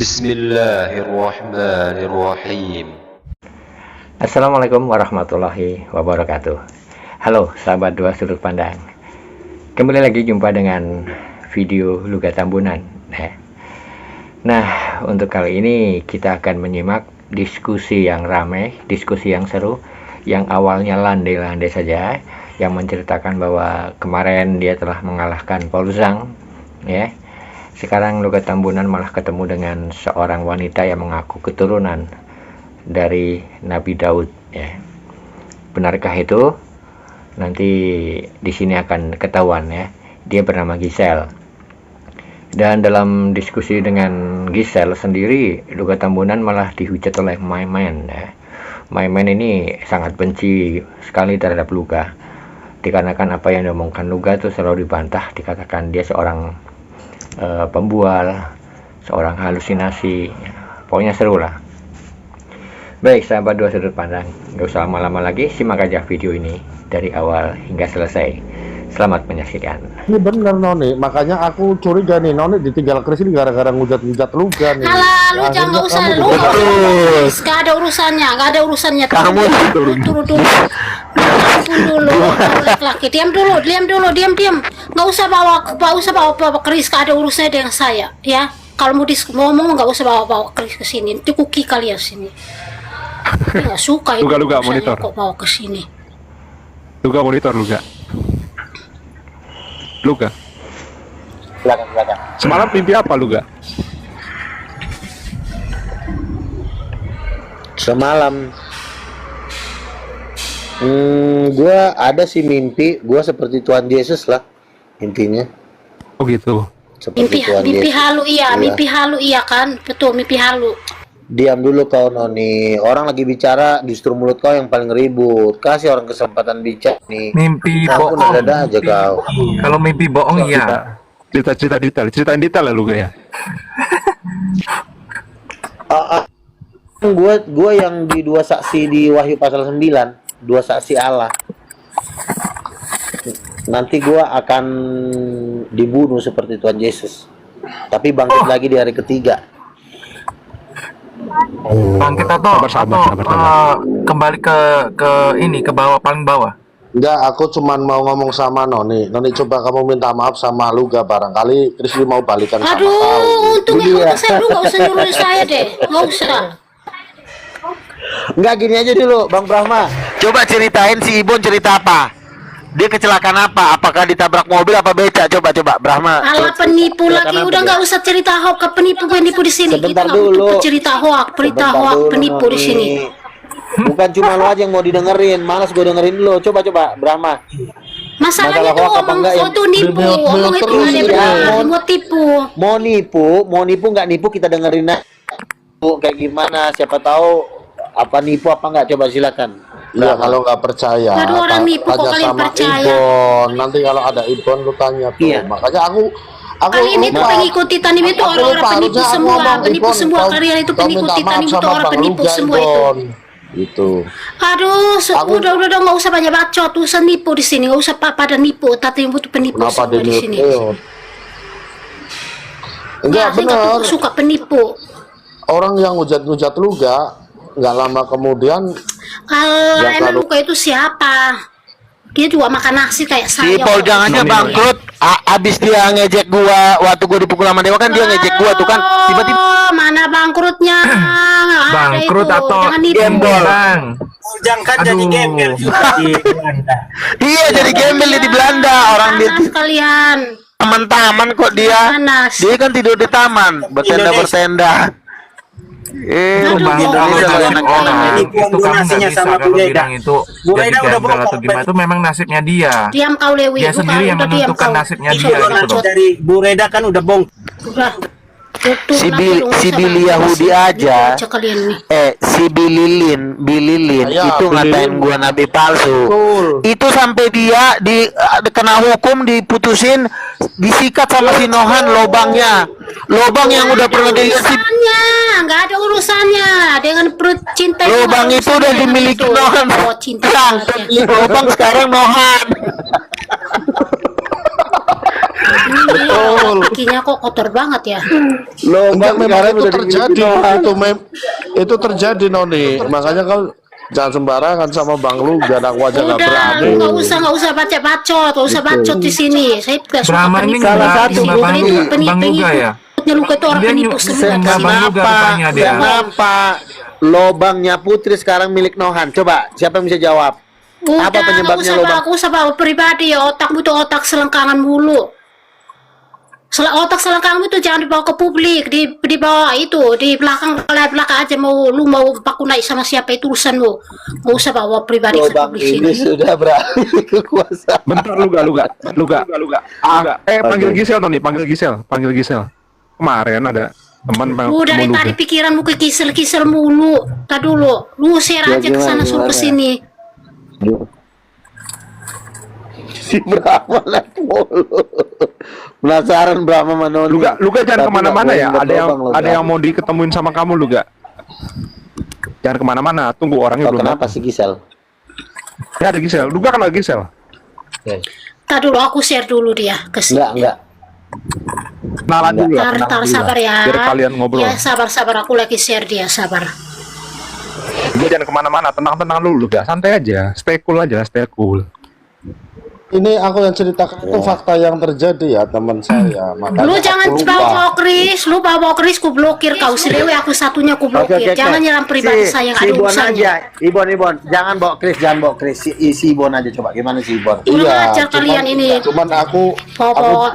Bismillahirrahmanirrahim. Assalamualaikum warahmatullahi wabarakatuh. Halo sahabat dua sudut pandang, kembali lagi jumpa dengan video Luga Tambunan. Nah, untuk kali ini kita akan menyimak diskusi yang ramai, diskusi yang seru, yang awalnya landai-landai saja, yang menceritakan bahwa kemarin dia telah mengalahkan Paul Zhang, ya. Sekarang Luga Tambunan malah ketemu dengan seorang wanita yang mengaku keturunan dari Nabi Daud, ya. Benarkah itu? Nanti di sini akan ketahuan, ya. Dia bernama Giselle. Dan dalam diskusi dengan Giselle sendiri, Luga Tambunan malah dihujat oleh Maimen, ya. Maimen ini sangat benci sekali terhadap Luga, dikarenakan apa yang diomongkan Luga itu selalu dibantah, dikatakan dia seorang pembual, seorang halusinasi. Pokoknya seru lah. Baik sahabat dua sudut pandang, gak usah lama-lama lagi, simak aja video ini dari awal hingga selesai. Selamat menyaksikan. Ini bener Noni, makanya aku curiga nih, Noni ditinggal Kris ini gara-gara ngujat-ngujat Luga nih. Alah, lu jangan, nggak usah, lu nggak ada urusannya, nggak ada urusannya. Kamu turun dulu, laki-laki, diam dulu, nggak usah bawa Kris, nggak ada urusannya dengan saya, ya. Kalau mau ngomong nggak usah bawa Kris ke sini, itu kuki kalian sini. Nggak suka itu. Luga monitor. Kok bawa ke sini? Luga monitor, Luga. Silakan. Semalam mimpi apa, Luga? Semalam gua ada sih mimpi, gua seperti Tuhan Yesus lah intinya. Oh gitu. Mimpi halu, iya. Mimpi halu, iya kan? Betul, mimpi halu. Diam dulu kau Noni, orang lagi bicara justru mulut kau yang paling ribut. Kasih orang kesempatan bicara nih. Mimpi Aku bohong. nada aja kau. Kalau mimpi bohong iya. Ceritain detail ya, Luga ya. Gua yang di dua saksi di Wahyu pasal 9, dua saksi Allah. Nanti gua akan dibunuh seperti Tuhan Yesus, tapi bangkit lagi di hari ketiga. Bangkit atau Sabar. kembali ke bawah, paling bawah. Enggak, aku cuman mau ngomong sama Noni. Noni, coba kamu minta maaf sama Luga, barangkali Kris mau balikan sama kau. Aduh, untungnya saya lu nggak usah nyuruh saya deh, nggak usah. Enggak, gini aja dulu Bang Brahma. Coba ceritain si Ibon cerita apa? Dia kecelakaan apa? Apakah ditabrak mobil apa beca? Coba Brahma. Alah, penipu lagi, udah nggak usah cerita hoax ke penipu di sini. Sebentar Kita nggak dulu. butuh cerita hoax, penipu di sini. Bukan cuma lo aja yang mau didengerin, malas gue dengerin lo. Coba Brahma. Masalahnya Masalah tuh hoax apa ngomong enggak ya? foto nipu, ngomong itu terus ada ya. benar, mau tipu. Mau nipu nggak nipu kita dengerin aja. Kayak gimana? Siapa tahu apa nipu apa nggak? Coba silakan. Ya kalau nggak percaya, Aduh, orang nipu kok tanya kalian sama percaya? Ibon. Nanti kalau ada Ibon lu tanya tuh. Iya. Makanya aku Kali ini tuh lupa. pengikuti Tanim itu Aku orang-orang lupa, penipu harusnya aku semua, ngomong, penipu Ibon, semua, kau- kalian itu kau pengikuti minta maaf Tanim itu sama orang Bang penipu Luga, semua itu. Ibon. Itu. Aduh, udah nggak usah banyak bacot, tuh usah nipu di sini, nggak usah pada nipu, tapi butuh penipu Kenapa semua di sini. Enggak Saya nggak benar. suka penipu. Orang yang hujat-hujat Luga, nggak lama kemudian Kalau Ya, emang kalau- Luka itu siapa? Dia juga makan nasi kayak Si saya. Paul jangannya bangkrut. Abis dia ngejek gua waktu gua dipukul sama Dewa kan dia ngejek gua tuh kan tiba-tiba. Oh, mana bangkrutnya? Nggak ada Bangkrut itu. atau Jangan nipu. Bang? Jangan kan jadi Aduh. gembel juga di Belanda. Iya jadi gembel di Belanda orang dia Panas kalian. taman kok dia. Panas. Dia kan tidur di taman bertenda. Aduh, Indonesia bohong. kalau enak Orang Ini itu kamu nggak nasinya bisa sama kalau Bu Reda. bilang itu Bu jadi Reda udah gembel bawa atau gimana, itu memang nasibnya dia. Diam kau Lewi. Dia sendiri yang Udah diam menentukan kau. nasibnya Itu dia donasi gitu loh. dari Bu Reda kan udah bong. Udah. Tutup Si lah, Bil- nggak si usah Billy bahas. Yahudi aja. Baca kalian nih. Si Bililin Ya, itu ngatain Bililin. gua nabi palsu. Betul. Itu sampai dia kena hukum, diputusin, disikat sama si Nohan lobangnya. Lobang yang udah pernah dilihat si Urusannya, nggak ada urusannya dengan perut cinta. lobang itu udah dimiliki Nohan. Oh, cinta. Lobang sekarang Nohan. Betul. Kakinya kok kotor banget ya. Enggak, Lobang memang sekarang itu udah terjadi, dibikin itu terjadi Noni. Makanya kau jangan sembarangan sama Bang Luga, aku aja nggak Udah, berani. lu nggak usah bacot, nggak usah bacot di sini. Saya tidak suka Brahma ini penipu. salah nggak satu nggak Bang Luga ya. Luka itu orang Dia penipu semua. nggak Bang Luga rupanya dia. Kenapa lobangnya Putri sekarang milik Nohan? Coba siapa yang bisa jawab? Udah, Apa penyebabnya nggak lubang? usah bawa pribadi ya, otakmu itu otak selengkangan mulu. Otak selengkangmu itu jangan dibawa ke publik, dibawa itu di belakang aja, mau paku naik sama siapa itu urusanmu. Nggak usah bawa pribadi ke Lobang publik ini sini. sudah beralih kekuasaan. Bentar Luga. Panggil Gisel Noni, panggil Gisel. Kemarin ada teman Udah dari tadi pikiranmu ke kisel mulu. Tak dulu, lu share Ya, aja ke sana suruh ke sini. Si Brahma lihat mulu. Penasaran Brahma mana? Luga jangan kemana-mana ya. Ada yang mau diketemuin sama kamu Luga. Jangan kemana-mana. Tunggu orangnya belum. Kenapa si Gisel? Ya ada Gisel. Luga kan ada Gisel. Tak dulu, aku share dulu dia ke sini. Enggak. Kenalan dulu ya. Tar sabar ya. Biar kalian ngobrol. Ya sabar aku lagi share dia, sabar. Luga jangan kemana-mana. Tenang dulu Luga. Santai aja. Stay cool aja. Stay cool. Ini aku yang ceritakan itu fakta yang terjadi ya teman saya. Makanya Lu jangan aku lupa. bawa Chris, ku blokir kau selewe, aku satunya ku blokir. Jangan nyerang pribadi saya, nggak ada Ibon urusannya. aja. Ibon. Jangan bawa Chris. Si Ibon aja coba. Gimana si Ibon? Kurang ajar kalian ini. Cuman aku Bawa-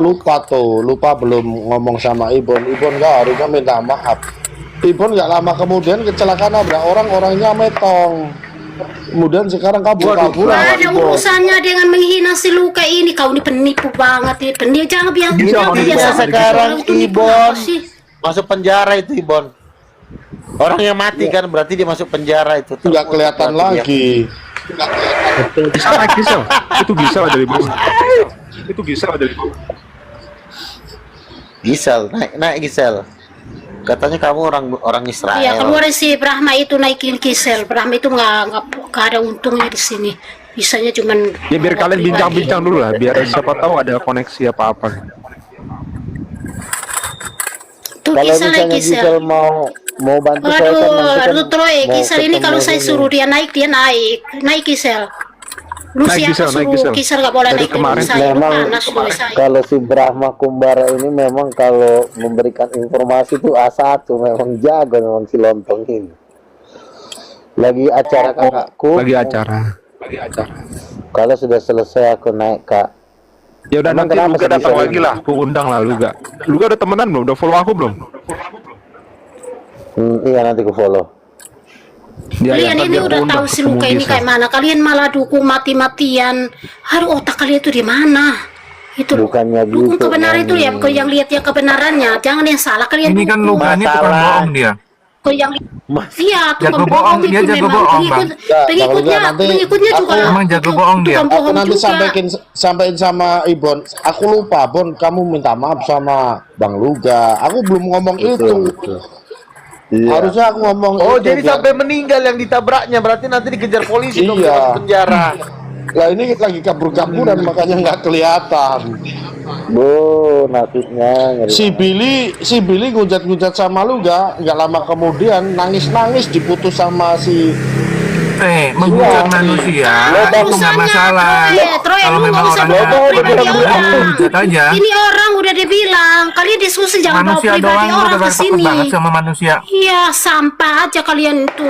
lupa belum ngomong sama Ibon nggak harusnya minta maaf. Ibon nggak lama kemudian kecelakaan nabrak orangnya metong. Kemudian sekarang kabur-kaburan. Nggak ada urusannya dengan menghina si Luka ini. Kau ini penipu banget, ini penipu. Jangan biasa. Bisa sekarang Orang itu nipu Ibon apa sih? masuk penjara itu Ibon. Orang yang mati kan berarti dia masuk penjara itu. Nggak kelihatan lagi. Gisel naik Gisel. Itu Gisel dari bawah. Gisel, naik Gisel. Katanya kamu orang Israel. Iya, keluarin si Brahma itu naikin Kisel. Brahma itu nggak ada untungnya di sini. Bisanya cuman Ya biar bawa kalian pribadi. bincang-bincang dulu lah. Biar siapa tahu ada koneksi apa-apa. Tuh Kalau Kisel misalnya Gisel mau bantu saya kan nanti kan Aduh, Troy, mau Kisel ini kalau ketemu saya ini. suruh dia naik Kisel. Lu Naik siapa Gisel, naik suruh Gisel. Kisel nggak boleh Dari naik kemarin saya? Lu memang panas lu saya. kalau si Brahma Kumbara ini memang kalau memberikan informasi itu A1 memang jago memang si lontong ini. Lagi acara kakakku. Lagi acara. Kalau sudah selesai aku naik Kak. Ya udah Emang nanti kenapa Luga sih datang bisa lagi ini? lah. Aku undang lah Luga. Luga udah temenan belum? Udah follow aku belum? Iya nanti aku follow. Ya, Kalian ntar ini aku udah undang tahu si ketemu Luka ini Gisel. kayak mana. Kalian malah dukung mati-matian. Aduh, otak kalian itu di mana? Itu loh. Bukannya Dukung gitu, kebenaran itu ya, Mami. kau yang lihat yang kebenarannya. Jangan yang salah. Kalian Ini kan dukung. Luga ini tukang Masalah. bohong dia. Kau yang iya, Jago tukang bohong, itu dia jago memang. bohong, Bang. Pengikutnya Nanti juga. Emang jago bohong dia. tukang Aku bohong nanti juga. sampaikan sama Ibon. Aku lupa, Bon. Kamu minta maaf sama Bang Luga. Aku belum ngomong itu. Iya. Harusnya aku ngomong Oh itu. jadi biar- sampai meninggal yang ditabraknya berarti nanti dikejar polisi dong Iya. masuk penjara. Lah ini lagi kabur-kaburan makanya nggak kelihatan. Bu nasibnya ngeri. Si Billy ngujat-ngujat sama Luga. Nggak lama kemudian nangis-nangis diputus sama si. Menghujat manusia itu nggak masalah. Troy, Kalau lu memang nggak usah orangnya bawa pribadi udah orang. hujat aja. Ini orang udah dibilang, kalian diskusi jangan bawa Manusia pribadi doang lu orang udah ke takut sini. banget sama manusia. Iya, sampah aja kalian itu.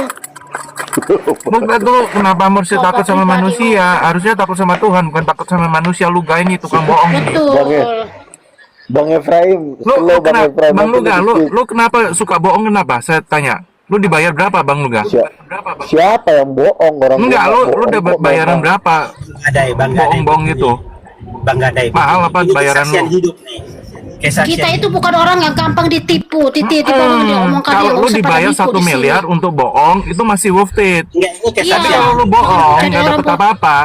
Luga tuh kenapa mesti takut sama manusia? Harusnya takut sama Tuhan, bukan takut sama manusia. Luga ini tukang bohong. Betul. Bang Efraim, Lu slow Bang kenapa, Efraim. Bang nanti Luga, dikit. lu kenapa suka bohong kenapa? Saya tanya. Lu dibayar berapa, Bang Luga? Siapa yang bohong orang? Enggak, dia lu bohong dapat kok, bayaran memang. berapa? Gadai, Bang Gadai. Bohong-bohong gitu. Bang Gadai. Mahal apa Ini bayaran kesaksian lu? hidup nih. Kesaksian Kita itu hidup. bukan orang yang gampang ditipu, bohong dia omong kalian. Kalau lu dibayar 1 miliar untuk bohong, itu masih worth it. Enggak, ini Tapi kesaksian. kalau lu bohong, Jadi nggak orang dapet apa-apa,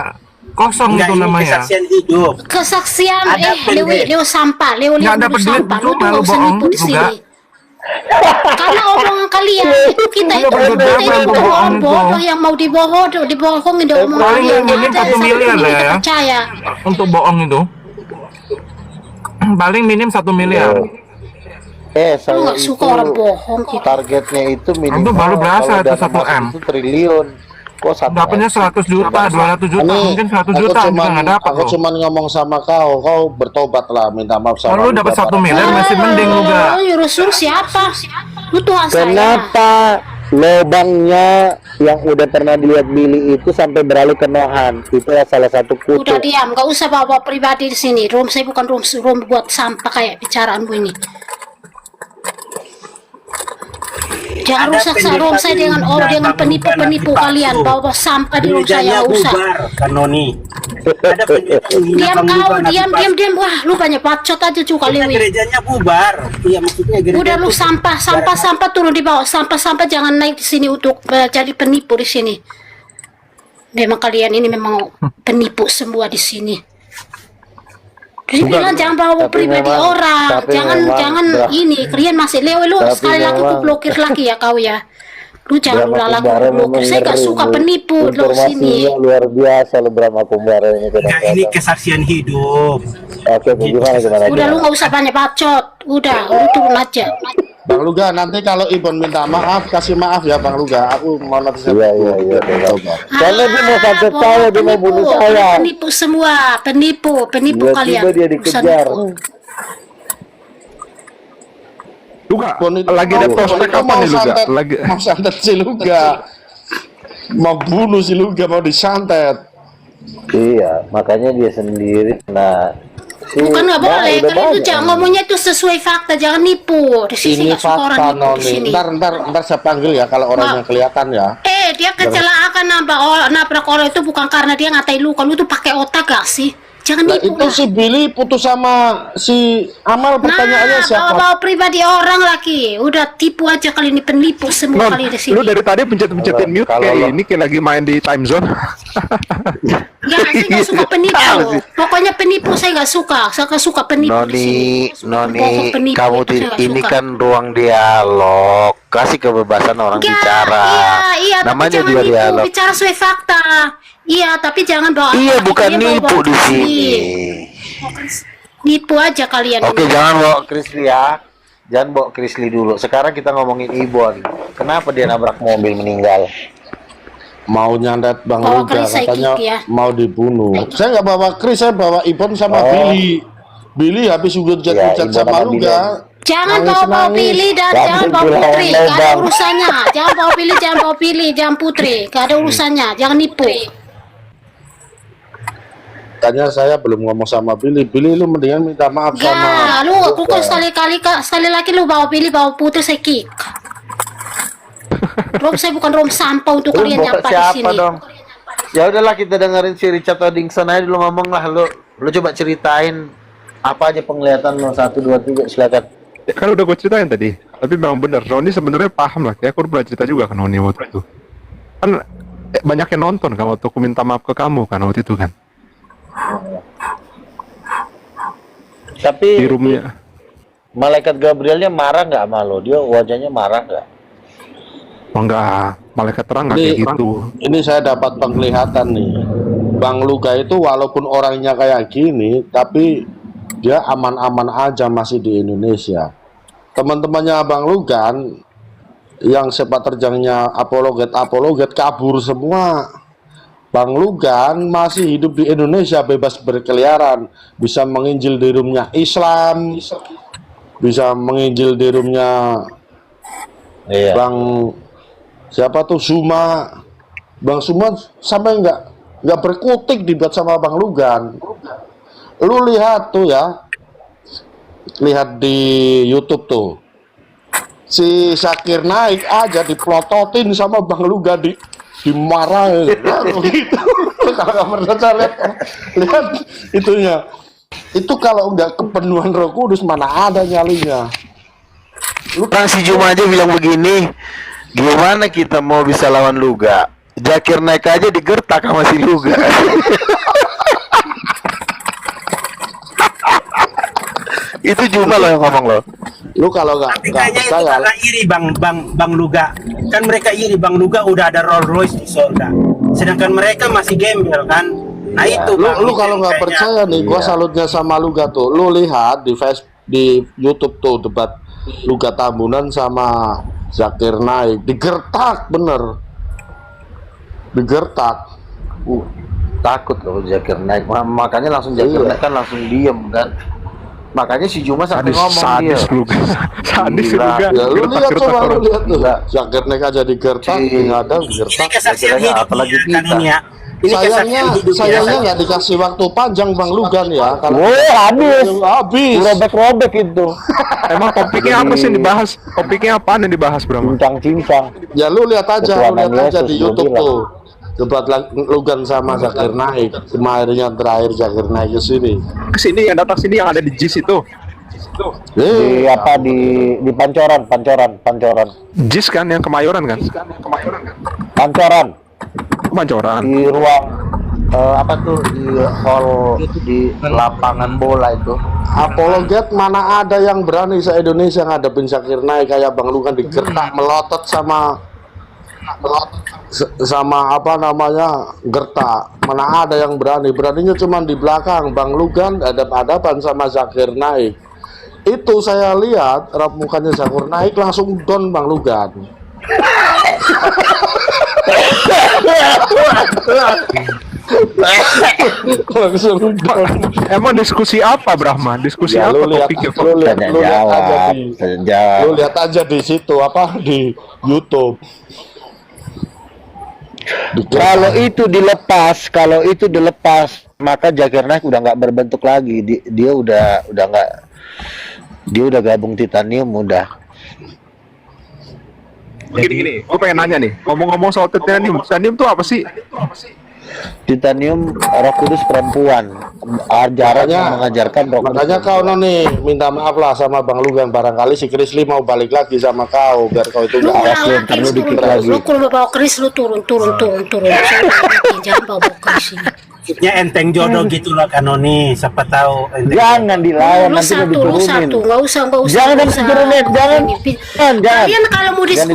kosong Enggak, itu ini namanya. kesaksian hidup. Kesaksian Ada Leo sampah, Leo Nggak dapet duit, sampah. Lu tuh cuma lu nggak usah bohong nipu di juga. sini. Karena omongan kalian itu kita Lu itu dapat duit berapa itu untuk bohong orang itu? bodoh yang mau dibohongin dia omongan Paling kalian. mungkin Ada 1 miliar satu lah kita ya. percaya. Untuk bohong itu. Paling minim 1 miliar. Lu Saya nggak itu suka orang bohong gitu. targetnya itu Itu minimal baru berasa kalau itu dana 1 masuk M. itu triliun. Kok 1 Dapatnya M? 100 juta, 200 juta, mungkin 100 aku juta juga nggak dapat aku loh. cuman ngomong sama kau bertobat lah, minta maaf sama Kalau lu dapat 1 miliar masih mending lu gak. Lu nyuruh siapa? Lu Tuhan saya. Kenapa lobangnya yang udah pernah dilihat Billy itu sampai beralih ke Nohan? Itu ya salah satu Udah kutuk. diam, gak usah bawa pribadi di sini. Room saya bukan room buat sampah kayak bicaraanmu ini. Jangan Ada rusak pendeta room saya dengan dengan penipu-penipu kalian. Bawa sampah di room saya, Gerejanya gak usah. bubar, kan Noni. Ada pendeta yang Diam Bang kau, bubar, diam. Wah, lu banyak bacot aja juga Kita Lewi. gerejanya bubar. Iya, maksudnya gereja. Udah lu itu- sampah turun di bawah. Sampah jangan naik di sini untuk jadi penipu di sini. Memang kalian ini memang penipu semua di sini. Jadi bilang jangan bawa Tapi pribadi memang- orang, tapi jangan memang ini. Kalian masih lewe lu Tapi sekali lagi ku memang- blokir lagi ya kau ya. Lu jangan Brahma ulang lagi Kumbara ku blokir. Saya gak ngeri, suka Bu. penipu lo sini. Informasinya luar biasa lo Brahma Kumbara ini Enggak, ini kadang-kadang. kesaksian hidup. Oke, gimana Udah lu gak usah banyak bacot. Udah, lu turun aja. Bang Luga, nanti kalau Ibon minta maaf, kasih maaf ya Bang Luga. Aku mau notice. Iya. Soalnya dia mau santet saya, dia mau bunuh saya. Penipu semua, penipu Tiba-tiba kalian. dia dikejar. Luga, Ibon itu lagi ada mau- prospek itu apa nih Luga? santet- Lagi mau santet si Luga. Mau bunuh si Luga, mau disantet. Iya, makanya dia sendiri. Nah, Bukan nggak boleh, kalian itu jangan ngomongnya itu sesuai fakta, jangan nipu. Di sini Ini nggak suka orang fakta nipu di Noni. sini. Ntar saya panggil ya kalau orangnya kelihatan ya. Dia kecelakaan nabrak orang itu bukan karena dia ngatain lu, kalau lu tuh pakai otak gak sih? Jangan Nah, nipu itu lah. si Billy putus sama si Amal, pertanyaannya siapa? bawa pribadi orang lagi. Udah tipu aja kali ini, penipu semua Non, kali di sini. lu dari tadi pencet-pencetin mute Kalau kayak lo- ini kayak lagi main di time zone. Ya, saya nggak suka penipu. Pokoknya penipu saya nggak suka. Saya nggak suka penipu di sini. Noni, Bohong, penipu kamu itu saya nggak ini suka. kan ruang dialog, kasih kebebasan orang Ya, bicara. Iya, tapi Namanya jangan juga nipu, dialog. bicara sesuai fakta. Iya, tapi jangan bawa. Iya, bukan dia bawa- nipu di bawa sini. Nipu aja kalian. Oke, ini. jangan bawa Krisli ya. Jangan bawa Krisli dulu. Sekarang kita ngomongin Ibon. Kenapa dia nabrak mobil meninggal? Mau nyandet Bang Bawa Luga, Chris saya katanya kick ya. mau dibunuh. Saya nggak bawa Chris, saya bawa Ibon sama Oh. Billy. Billy habis hujat-hujat Ya, Ibon sama sama Luga. Jangan Nangis-nangis. bawa Billy dan Jangan jangan bawa bilang Putri, gak ada lobang. urusannya. Jangan bawa Billy, jangan Putri, gak ada urusannya. Jangan nipu. Makanya saya belum ngomong sama Billy. Billy lu mendingan minta maaf sama Ya, lu aku kan sekali lagi lu bawa Billy, bawa Putri saya kick. Rom saya bukan rom sampah untuk Lu kalian bawa nyapa di siapa sini. dong? Ya udahlah, kita dengerin si Richard Odingson aja dulu ngomong lah. Lu coba ceritain apa aja penglihatan lo, 1, 2, 3, silakan. Ya, kan udah gue ceritain tadi. Tapi memang bener, Noni sebenarnya paham lah. Kayak aku pernah cerita juga kan Noni waktu itu. Kan banyak yang nonton kan waktu aku minta maaf ke kamu kan waktu itu kan. Tapi Di roomnya. malaikat Gabrielnya marah nggak sama lo? Dia wajahnya marah nggak? Oh enggak, malaikat terang nggak kayak gitu. Ini saya dapat penglihatan nih. Bang Luga itu walaupun orangnya kayak gini, tapi dia aman-aman aja masih di Indonesia. Teman-temannya Bang Lugan yang sepak terjangnya apologet kabur semua. Bang Lugan masih hidup di Indonesia, bebas berkeliaran, bisa menginjil di roomnya Islam, bisa menginjil di roomnya Iya. Bang siapa tuh Suma. Bang Suma sampai nggak berkutik dibuat sama Bang Lugan. Lu lihat tuh ya, lihat di YouTube tuh, si Syakir Naik aja diplototin sama Bang Lugan, dimarahin gitu. Kalau nggak percaya lihat itunya. Itu kalau nggak kepenuhan Roh Kudus mana ada nyalinya. Orang si Juma aja bilang begini, gimana kita mau bisa lawan Luga? Zakir Naik aja digertak sama si Luga. Itu Juma loh yang ngomong loh. Lu kalau Tapi nggak kayaknya itu percaya, karena iri Bang Luga. Kan mereka iri Bang Luga udah ada Rolls Royce di surga. Sedangkan mereka masih gembel kan. Nah itu Lu, Bang, lu itu kalau nggak kayaknya. percaya nih, gua salutnya sama Luga tuh. Lu lihat di YouTube tuh debat Luga Tambunan sama Zakir Naik, digertak bener, digertak. Takut loh Zakir Naik. Makanya langsung Zakir Iya. Naik kan langsung diem kan. Makanya si Juma sampai Sadis, ngomong dia. sadis Luga. Sadis Gila. Luga. Ya lu lihat Gertak-gertak coba, lu orang. lihat tuh. Gila. Zakir Naik aja digertak, Si- nggak ada Ini digertak. kesaksian Akhirnya hidup apalagi ya, kan kita. ini ya. Ini Sayangnya, kesaksian hidup sayangnya ya. nggak dikasih waktu panjang Bang Lugan ya. Kalau habis. habis. Robek-robek itu. Emang topiknya apa sih yang dibahas? Topiknya apaan yang dibahas, Bram? Cincang-cincang. Ya lu lihat aja, lu Ketuhanan lihat aja Yesus, di gua YouTube bilang. tuh. Debat Lugan sama Zakir Naik, kemarin yang terakhir Zakir Naik ke sini. Kesini yang datang sini yang ada di JIS itu. Di apa di Pancoran. JIS kan yang Kemayoran kan? Pancoran Pancoran. di ruang apa tuh di hall di lapangan bola itu. Apologet mana ada yang berani se-Indonesia ngadepin Zakir Naik kayak Bang Lugan digertak melotot sama apa namanya gertak. Mana ada yang beraninya cuma di belakang Bang Lugan hadap-hadapan sama Zakir Naik. Itu saya lihat rap mukanya Zakir Naik langsung down Bang Lugan. Langsung down. Emang diskusi apa, Brahma? Diskusi Ya, apa lu lihat, topiknya? lu lihat, Tanya lu lihat aja jawab, di, tanya jawab. lu lihat aja di situ apa di YouTube. Kalau itu dilepas, maka Zakir Naik udah nggak berbentuk lagi. Dia udah nggak, dia udah gabung Titanium udah. Gini, gue pengen nanya nih. Ngomong-ngomong soal Titanium, Titanium tuh apa sih? Titanium Roh Kudus perempuan, ajaran yang mengajarkan Roh Kudus. Makanya kau Noni minta maaf lah sama Bang Lugan, barangkali si Krisli mau balik lagi sama kau biar kau itu Lu nggak Awas, ulang lu lagi, ntar lu dikit turun. lagi. Lu kalau bawa keris lu turun. Jangan bawa keris ini. Maksudnya enteng jodoh gitu loh Kanoni, siapa tahu enteng. Jangan dilawan, nanti lu Lu diturunin. satu, nggak usah. Jangan diturunin, jangan. Kalian kalau mau Jangan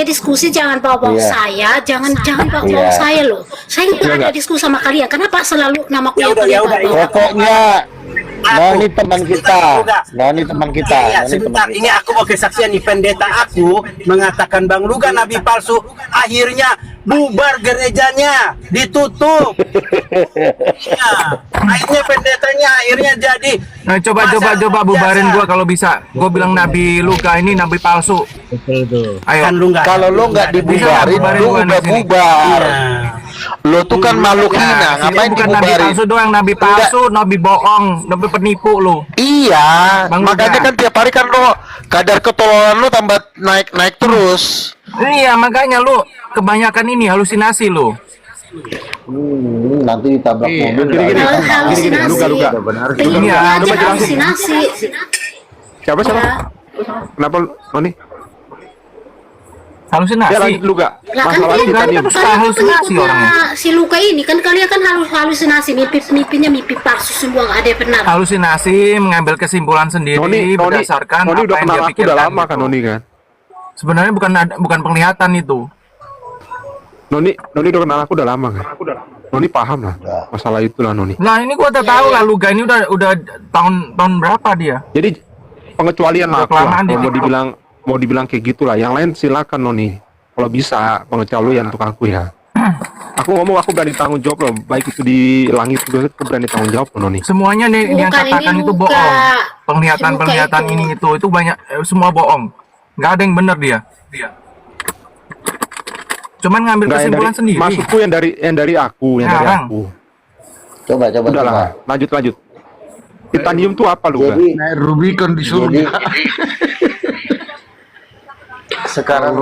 diskusi jangan bawa Iya. saya, jangan bawa Iya. saya loh. Saya nggak ada diskusi sama kalian. Kenapa selalu namaku Ya yang udah, ya kalian udah, bawa? ya. Pokoknya Noni teman kita, Noni teman kita, Ya, Noni teman sebentar, ini kita. aku mau kesaksian nih. Pendeta aku mengatakan Bang Lugan nabi palsu, akhirnya bubar gerejanya, ditutup. Ya, akhirnya pendetanya akhirnya jadi. Nah, coba bubarin gua kalau bisa. Gua bilang Nabi Luka ini nabi palsu. Ayo. Kan lu nggak. Kalau lo nggak dibubarin, bubarin lu gua udah di sini. bubar. Iya. Lo tuh kan makhluk hina, Nah, ngapain bukan nabi dibubarin? palsu doang, nabi palsu, nabi bohong, nabi penipu lu. Iya, Bang makanya Luka. kan tiap hari kan lo kadar ketololan lo tambah naik terus. Iya, makanya lu kebanyakan ini halusinasi lu. Nanti ditabrak mobil. Gini, Halusinasi. Luga. Pengen Iya, aja coba jelasin. halusinasi. Siapa? Ya. Kenapa, Noni? Ya Halusinasi. lanjut Luga. Lah kan Masalah kalian Titanium. suka halusinasi orangnya. si Luka ini kan kalian kan halusinasi, mimpi palsu semua, nggak ada yang benar. Halusinasi, mengambil kesimpulan sendiri berdasarkan Noni apa udah yang kenal dia aku udah pikirkan. lama kan gitu. Noni kan? Sebenarnya bukan penglihatan itu. Noni udah kenal aku udah lama kan? Noni paham lah masalah itu lah Noni. Nah, ini gua udah tahu lah Luga ini udah tahun berapa dia? Jadi pengecualian lah Udah aku lah. kelamaan di Kalau TikTok. mau dibilang kayak gitulah. Yang lain silakan Noni. Kalau bisa pengecualian untuk aku ya. Aku ngomong aku berani tanggung jawab loh. Baik itu di langit juga aku berani tanggung jawab loh Noni. Semuanya nih yang Bukan, katakan ini itu Luka. bohong. Penglihatan Si Luka ini itu banyak semua bohong. Nggak ada yang benar dia. Cuman ngambil Enggak, kesimpulan sendiri. Maksudku yang dari aku, yang dari Sekarang. aku. Coba. Udahlah, lanjut. Titanium tuh apa Luga? Jadi, Naik Rubicon di jadi surga. sekarang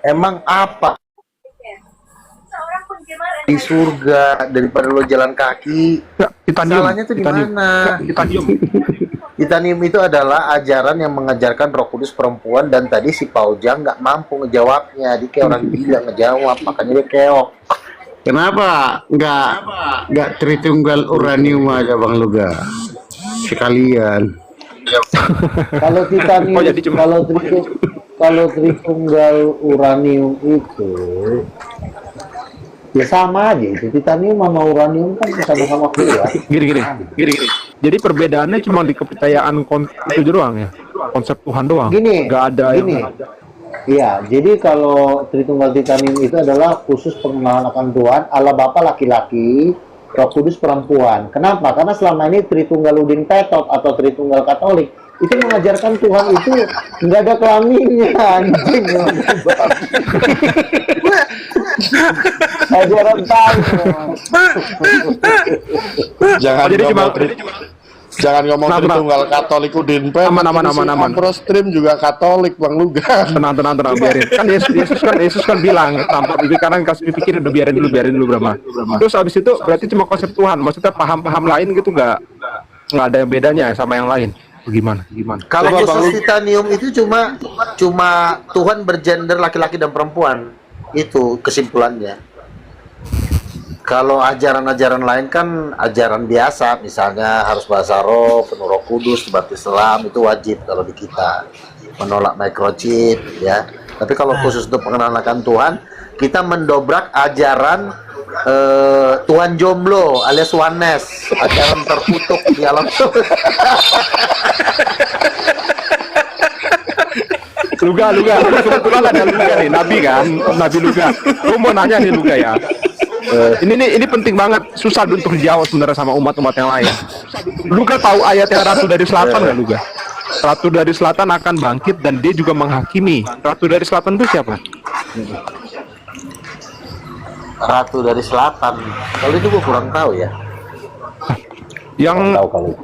emang apa di surga daripada lo jalan kaki? Ya, Titanium. Salahnya tuh di mana? Titanium. Titanium itu adalah ajaran yang mengajarkan Roh Kudus perempuan, dan tadi si Paujang nggak mampu ngejawabnya. Dia kayak orang gila ngejawab, makanya dia keok. Kenapa nggak Tritunggal uranium aja Bang Luga? Sekalian. Kalau Titanium, Oh, jadi cuma- kalau Tritunggal uranium itu Ya sama aja itu, titanium sama uranium kan sama-sama kuat. Gini. Jadi perbedaannya cuma di kepercayaan itu doang ya, konsep Tuhan doang. Gini, nggak ada gini. yang Iya, jadi kalau Tritunggal Titanium itu adalah khusus pengenalan akan Tuhan, Allah Bapa laki-laki, Roh Kudus perempuan. Kenapa? Karena selama ini Tritunggal Udin Petot atau Tritunggal Katolik itu mengajarkan Tuhan itu nggak ada kelaminnya, anjing. Ajaran tahu. Jangan jadi ngomong jangan ngomong Tenang. Tritunggal Katolik Udin Petot. Aman. Ampro Stream juga Katolik Bang Lugan. tenang biarin. Kan Yesus kan bilang tanpa pikiran kasih pikir udah biarin dulu Brahma. Terus habis itu berarti cuma konsep Tuhan, maksudnya paham lain gitu nggak ada yang bedanya sama yang lain. Gimana? Kalau Coba, Bang khusus titanium itu cuma Tuhan bergender laki-laki dan perempuan. Itu kesimpulannya. Kalau ajaran-ajaran lain kan ajaran biasa, misalnya harus bahasa roh, penuh Roh Kudus, umat Islam itu wajib kalau di kita. Menolak microchip ya. Tapi kalau khusus untuk pengenalan akan Tuhan, kita mendobrak ajaran Tuhan jomblo alias oneness, ajaran terkutuk di alam. Luga, kebetulan ada Luga nih, Nabi Luga. Gue mau nanya nih Luga ya. Ini penting banget, susah untuk dijawab sebenarnya sama umat-umat yang lain. Luga tahu ayat yang Ratu dari Selatan nggak Luga? Ratu dari Selatan akan bangkit dan dia juga menghakimi. Ratu dari Selatan itu siapa? Ratu dari Selatan. Kalau itu gue kurang tahu ya. Yang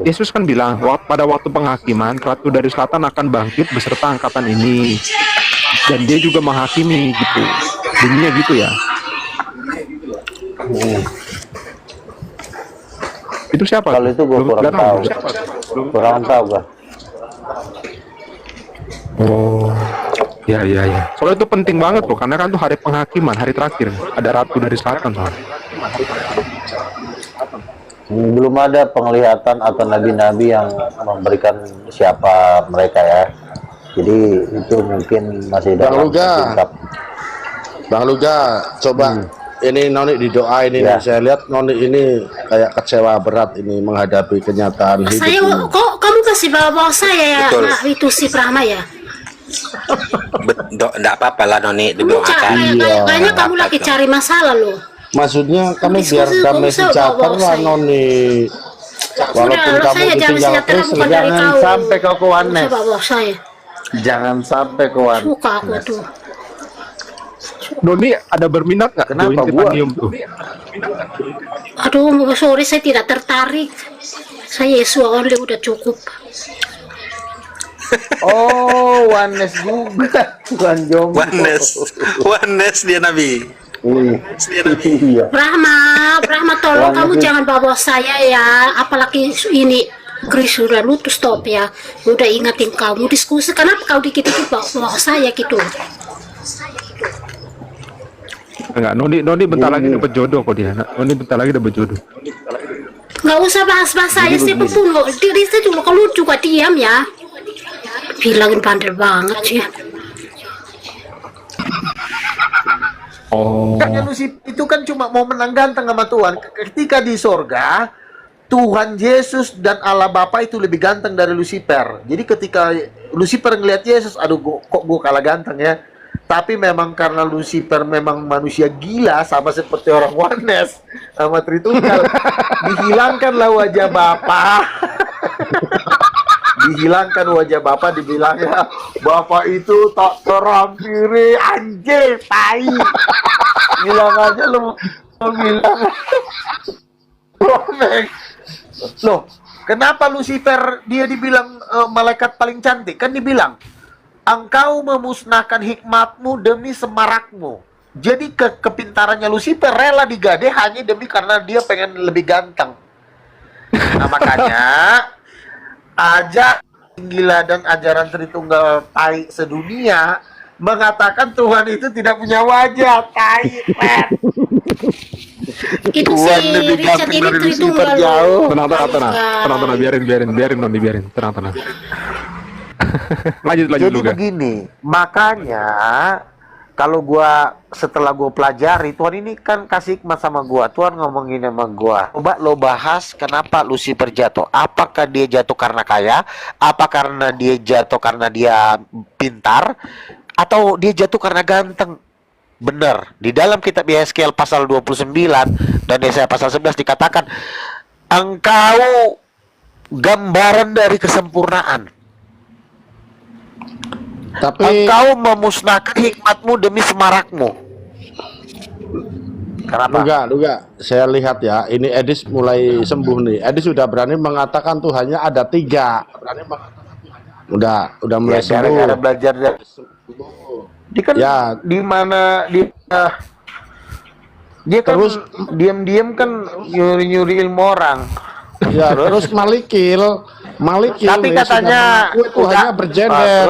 Yesus kan bilang pada waktu penghakiman Ratu dari Selatan akan bangkit beserta angkatan ini dan dia juga menghakimi gitu. Bunyinya gitu ya. Itu siapa? Kalau itu gue kurang tahu. Kurang tahu gue. Oh, ya. Soalnya itu penting banget loh, karena kan tuh hari penghakiman, hari terakhir. Ada Ratu dari Selatan soalnya. Belum ada penglihatan atau nabi-nabi yang memberikan siapa mereka ya. Jadi itu mungkin masih dalam tingkat. Bang Luga, coba ini Noni didoain ini. Saya lihat Noni ini kayak kecewa berat ini menghadapi kenyataan hidup. Saya kok kamu kasih bawa saya ya, nah, itu si Brahma ya. Enggak apa-apa lah Noni didoakan. Banyak kamu lagi cari masalah loh. Maksudnya kami biar damai sejahtera lah Noni. Walaupun kamu ditinggal terus, jangan sampai kau ke oneness. Saya. Jangan sampai ke oneness. Suka aku tuh. Noni ada berminat nggak? Kenapa titanium tuh? Aduh, sorry saya tidak tertarik. Saya Yesus only udah cukup. Oh, oneness juga. Tuhan jomblo. Oneness dia Nabi. Iya. Brahma tolong kamu jangan bawa saya ya, apalagi ini Chris sudah lu tuh stop ya, udah ingatin kamu diskusi, kenapa kau dikit-dikit bawa saya gitu. Enggak, Noni bentar lagi dapat jodoh kok dia. Noni bentar lagi dapat jodoh. Nggak usah bahas-bahas saya sih pun diri saya juga kalau juga diam ya. Bilangin bandel banget sih. Oh. Kan itu kan cuma mau menang ganteng sama Tuhan. Ketika di sorga, Tuhan Yesus dan Allah Bapa itu lebih ganteng dari Lucifer. Jadi ketika Lucifer ngelihat Yesus, aduh kok gue kalah ganteng ya. Tapi memang karena Lucifer memang manusia gila, sama seperti orang oneness sama Tritunggal, dihilangkanlah wajah Bapa. Dihilangkan wajah Bapak, dibilangnya Bapak itu tak terampiri, anjir, tai. Bilang aja lu bilang. Loh, kenapa Lucifer dia dibilang malaikat paling cantik? Kan dibilang, engkau memusnahkan hikmatmu demi semarakmu. Jadi kepintarannya Lucifer rela digade hanya demi karena dia pengen lebih ganteng. Nah makanya gila dan ajaran Tritunggal tai sedunia mengatakan Tuhan itu tidak punya wajah, tai. Itu si Richard ini Tritunggal jauh. Tenang, biarin Noni, tenang. lanjut Jadi juga. begini, makanya kalau gua setelah gua pelajari, Tuhan ini kan kasih hikmat sama gua. Tuhan ngomongin sama gua, coba lo bahas kenapa Lucifer jatuh. Apakah dia jatuh karena kaya? Apa karena dia jatuh karena dia pintar? Atau dia jatuh karena ganteng? Benar, di dalam kitab Yeskiel pasal 29 dan Yesaya pasal 11 dikatakan, engkau gambaran dari kesempurnaan. Tapi Engkau memusnahkan hikmatmu demi semarakmu. Kenapa? Luga, saya lihat ya, ini Edis mulai sembuh nih. Edis sudah berani mengatakan Tuhannya ada 3. Udah mulai Ya, gara-gara sembuh. belajar dari dia kan Ya. di mana dia kan Terus- diam-diam kan nyuri-nyuri ilmu orang. Ya, terus Malikil Tapi nih, katanya sudah mengaku Tuhannya udah- bergender.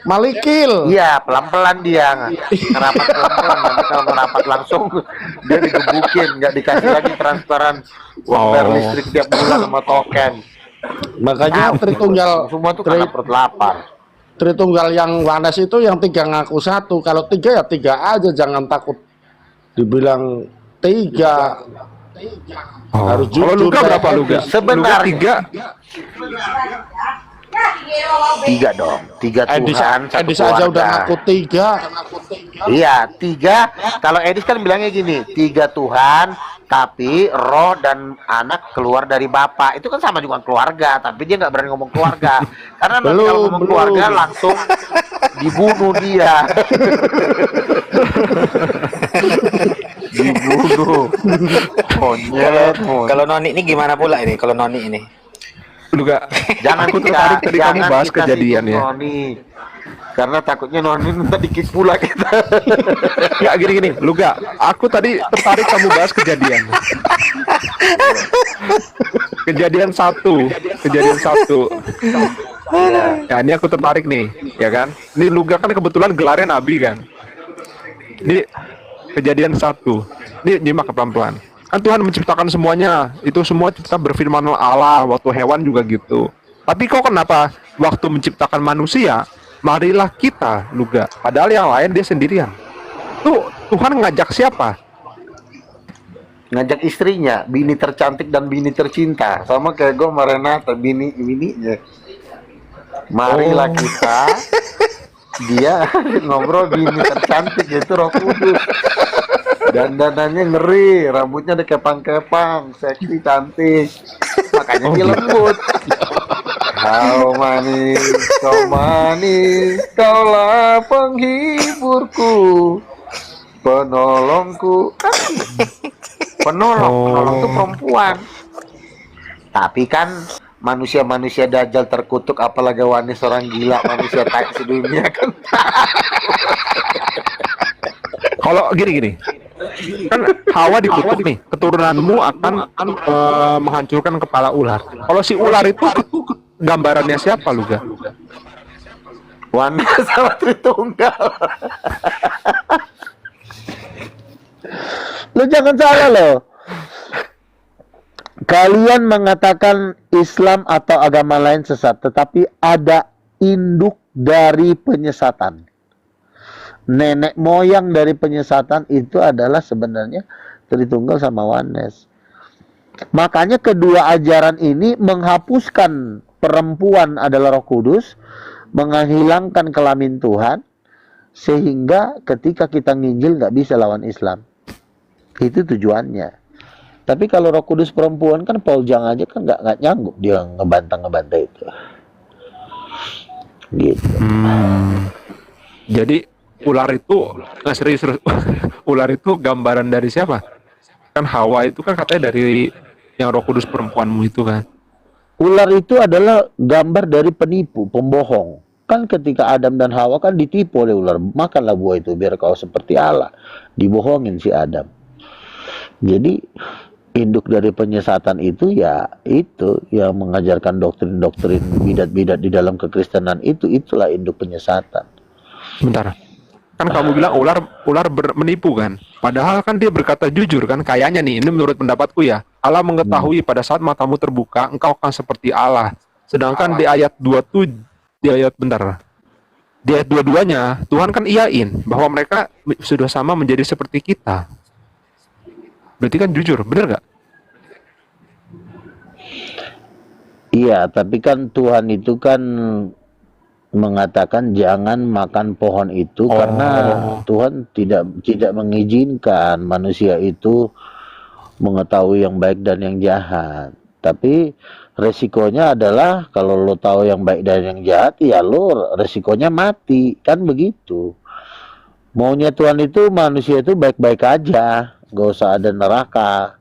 Malikil. Iya, pelan-pelan dia ngerapat pelan-pelan. Nanti kalau ngerapat langsung dia digebukin, nggak dikasih lagi transparan bayar listrik tiap bulan sama token. Makanya Tritunggal Semua tuh karena perut lapar. Tritunggal yang Wanes itu yang 3 ngaku 1. Kalau 3 ya 3 aja, jangan takut dibilang 3. Harus Kalau jujur. Luga kayak berapa Luga? Edis. Sebenarnya. Luga 3 dong, 3 Edis, Tuhan, satu Edis aja udah keluarga. ngaku 3. Iya, 3. Kalau Edis kan bilangnya gini, 3 Tuhan, tapi roh dan anak keluar dari Bapa. Itu kan sama juga keluarga, tapi dia nggak berani ngomong keluarga. Karena nanti kalau ngomong keluarga langsung dibunuh dia. Dibunuh. Monyet. Kalau Noni ini gimana pula ini? Kalau Noni ini? Luga, Jangan aku tertarik tadi kamu bahas kita kejadian singgung ya. Noni. Karena takutnya Noni minta dikit pula kita. Ya gini, Luga, aku tadi tertarik kamu bahas kejadian. Kejadian satu. Ya, ini aku tertarik nih, ya kan? Ini Luga kan kebetulan gelarnya Nabi kan. Ini kejadian 1. Ini nyimak pelan-pelan. Kan Tuhan menciptakan semuanya, itu semua kita berfirman Allah, waktu hewan juga gitu. Tapi kok kenapa waktu menciptakan manusia, marilah kita, Luga. Padahal yang lain dia sendirian. Tuh, Tuhan ngajak siapa? Ngajak istrinya, bini tercantik dan bini tercinta. Sama kayak gue sama Renata, bininya. Marilah kita, dia ngobrol bini tercantik, itu Roh Kudus. Dandanannya ngeri, rambutnya ada kepang-kepang, seksi, cantik. Makanya dia lembut. Kau manis, kaulah penghiburku, penolongku. Penolong itu perempuan. Tapi kan manusia-manusia dajjal terkutuk, apalagi Wanis orang gila, manusia tai sedunia kan. Kalau gini, kan Hawa dikutuk nih, keturunanmu akan menghancurkan kepala ular. Kalau si ular itu gambarannya siapa, Luga? Wanda sama Tritunggal. Lu jangan salah loh. Kalian mengatakan Islam atau agama lain sesat, tetapi ada induk dari penyesatan. Nenek moyang dari penyesatan itu adalah sebenarnya Tritunggal sama Wanes. Makanya kedua ajaran ini menghapuskan perempuan adalah Roh Kudus, menghilangkan kelamin Tuhan, sehingga ketika kita nginjil nggak bisa lawan Islam. Itu tujuannya. Tapi kalau Roh Kudus perempuan kan Paul Jang aja kan nggak nyanggup dia ngebantah itu. Gitu. Jadi ular itu serius. Ular itu gambaran dari siapa? Kan Hawa itu kan katanya dari yang Roh Kudus perempuanmu itu kan. Ular itu adalah gambar dari penipu, pembohong. Kan ketika Adam dan Hawa kan ditipu oleh ular. Makanlah buah itu biar kau seperti Allah. Dibohongin si Adam. Jadi induk dari penyesatan itu ya itu yang mengajarkan doktrin-doktrin bidat-bidat di dalam kekristenan itulah induk penyesatan. Bentar. Kan kamu bilang ular menipu kan? Padahal kan dia berkata jujur kan? Kayaknya nih, ini menurut pendapatku ya. Allah mengetahui pada saat matamu terbuka, engkau akan seperti Allah. Sedangkan di ayat 27, di ayat bentar. Dia dua-duanya Tuhan kan iyain bahwa mereka sudah sama menjadi seperti kita. Berarti kan jujur, bener nggak? Iya, tapi kan Tuhan itu kan mengatakan jangan makan pohon itu karena Tuhan tidak mengizinkan manusia itu mengetahui yang baik dan yang jahat. Tapi resikonya adalah kalau lo tahu yang baik dan yang jahat, ya lo resikonya mati, kan begitu. Maunya Tuhan itu manusia itu baik-baik aja, gak usah ada neraka.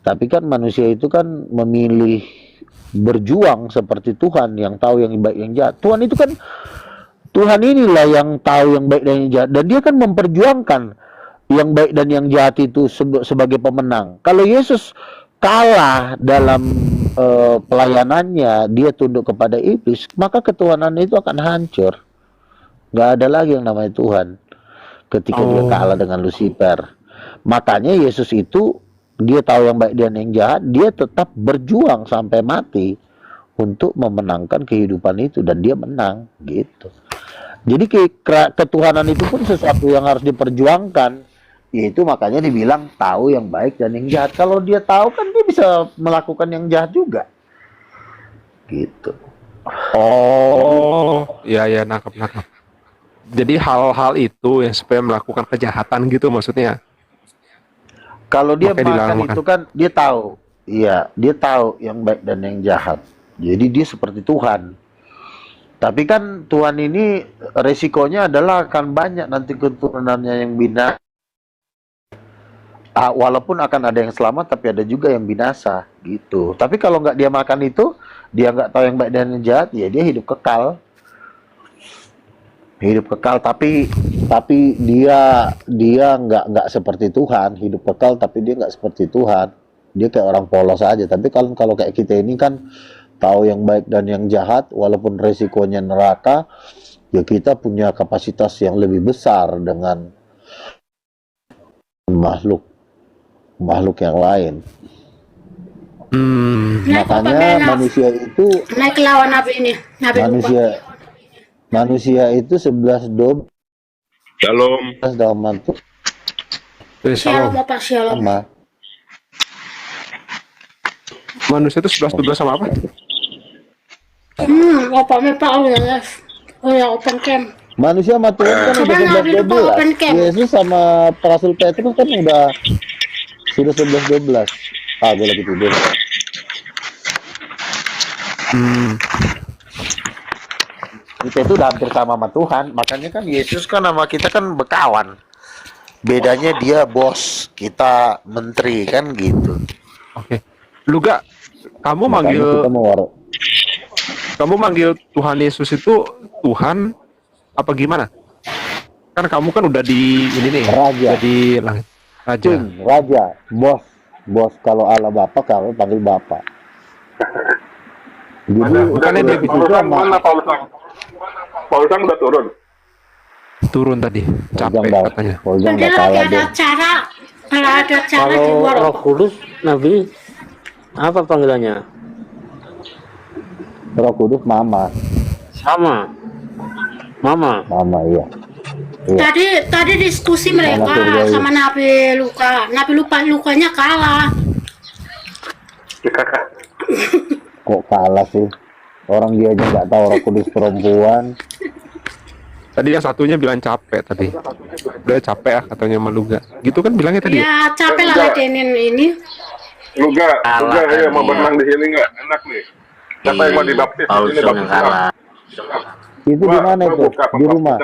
Tapi kan manusia itu kan memilih berjuang seperti Tuhan yang tahu yang baik yang jahat. Tuhan itu kan, Tuhan inilah yang tahu yang baik dan yang jahat, dan dia kan memperjuangkan yang baik dan yang jahat itu sebagai pemenang. Kalau Yesus kalah dalam pelayanannya, dia tunduk kepada iblis, maka ketuhanan itu akan hancur. Gak ada lagi yang namanya Tuhan ketika dia kalah dengan Lucifer. Makanya Yesus itu, dia tahu yang baik dan yang jahat, dia tetap berjuang sampai mati untuk memenangkan kehidupan itu, dan dia menang gitu. Jadi ketuhanan itu pun sesuatu yang harus diperjuangkan. Yaitu makanya dibilang tahu yang baik dan yang jahat. Kalau dia tahu kan dia bisa melakukan yang jahat juga. Gitu. Ya, nangkep. Jadi hal-hal itu yang supaya melakukan kejahatan gitu maksudnya. Kalau dia makanya makan itu kan dia tahu. Iya, dia tahu yang baik dan yang jahat. Jadi dia seperti Tuhan. Tapi kan Tuhan ini resikonya adalah akan banyak nanti keturunannya yang binasa. Walaupun akan ada yang selamat, tapi ada juga yang binasa gitu. Tapi kalau nggak dia makan itu, dia nggak tahu yang baik dan yang jahat, ya dia hidup kekal. Hidup kekal, tapi dia nggak seperti Tuhan. Hidup kekal, tapi dia nggak seperti Tuhan. Dia kayak orang polos aja. Tapi kalau kayak kita ini kan tahu yang baik dan yang jahat, walaupun resikonya neraka, ya kita punya kapasitas yang lebih besar dengan makhluk yang lain. Makanya manusia itu naik lawan Nabi ini. Manusia itu 11-12. Shalom. Dalam mantu. Shalom apa shalom? Manusia itu 11-12 sama apa? Apa Pak udah open camp. Manusia sama Tuhan kan udah 11-12. Yesus sama Rasul Petrus kan sudah 11-12. Gue lagi tidur. Kita itu udah hampir sama Tuhan. Makanya kan Yesus kan sama kita kan berkawan. Bedanya dia bos, kita menteri kan gitu. Oke. Luga, kamu manggil Tuhan Yesus itu Tuhan apa gimana? Kan kamu kan udah di ini nih, Raja. Di langit. Raja, bos. Kalau Allah Bapa, kalau panggil Bapa. Jadi bukannya dia itu sama Paulusan udah turun tadi, capek katanya. Dia lagi ada acara, di luar. Roh Kudus, Nabi, apa panggilannya? Roh Kudus Mama. Sama. Mama, iya. Tadi diskusi mereka sama Nabi Luka. Lukanya kalah. Kok kalah sih? Orang dia aja nggak tahu Roh Kudus perempuan. Tadi yang satunya bilang capek tadi. Udah capek ya katanya sama Luga. Gitu kan bilangnya tadi. Ya capek lah ladenin ini. Luga, ayo mau berenang di sini nggak? Enak nih. Siapa yang mau dibaptis? Ini baptis. Itu di mana itu? Di rumah.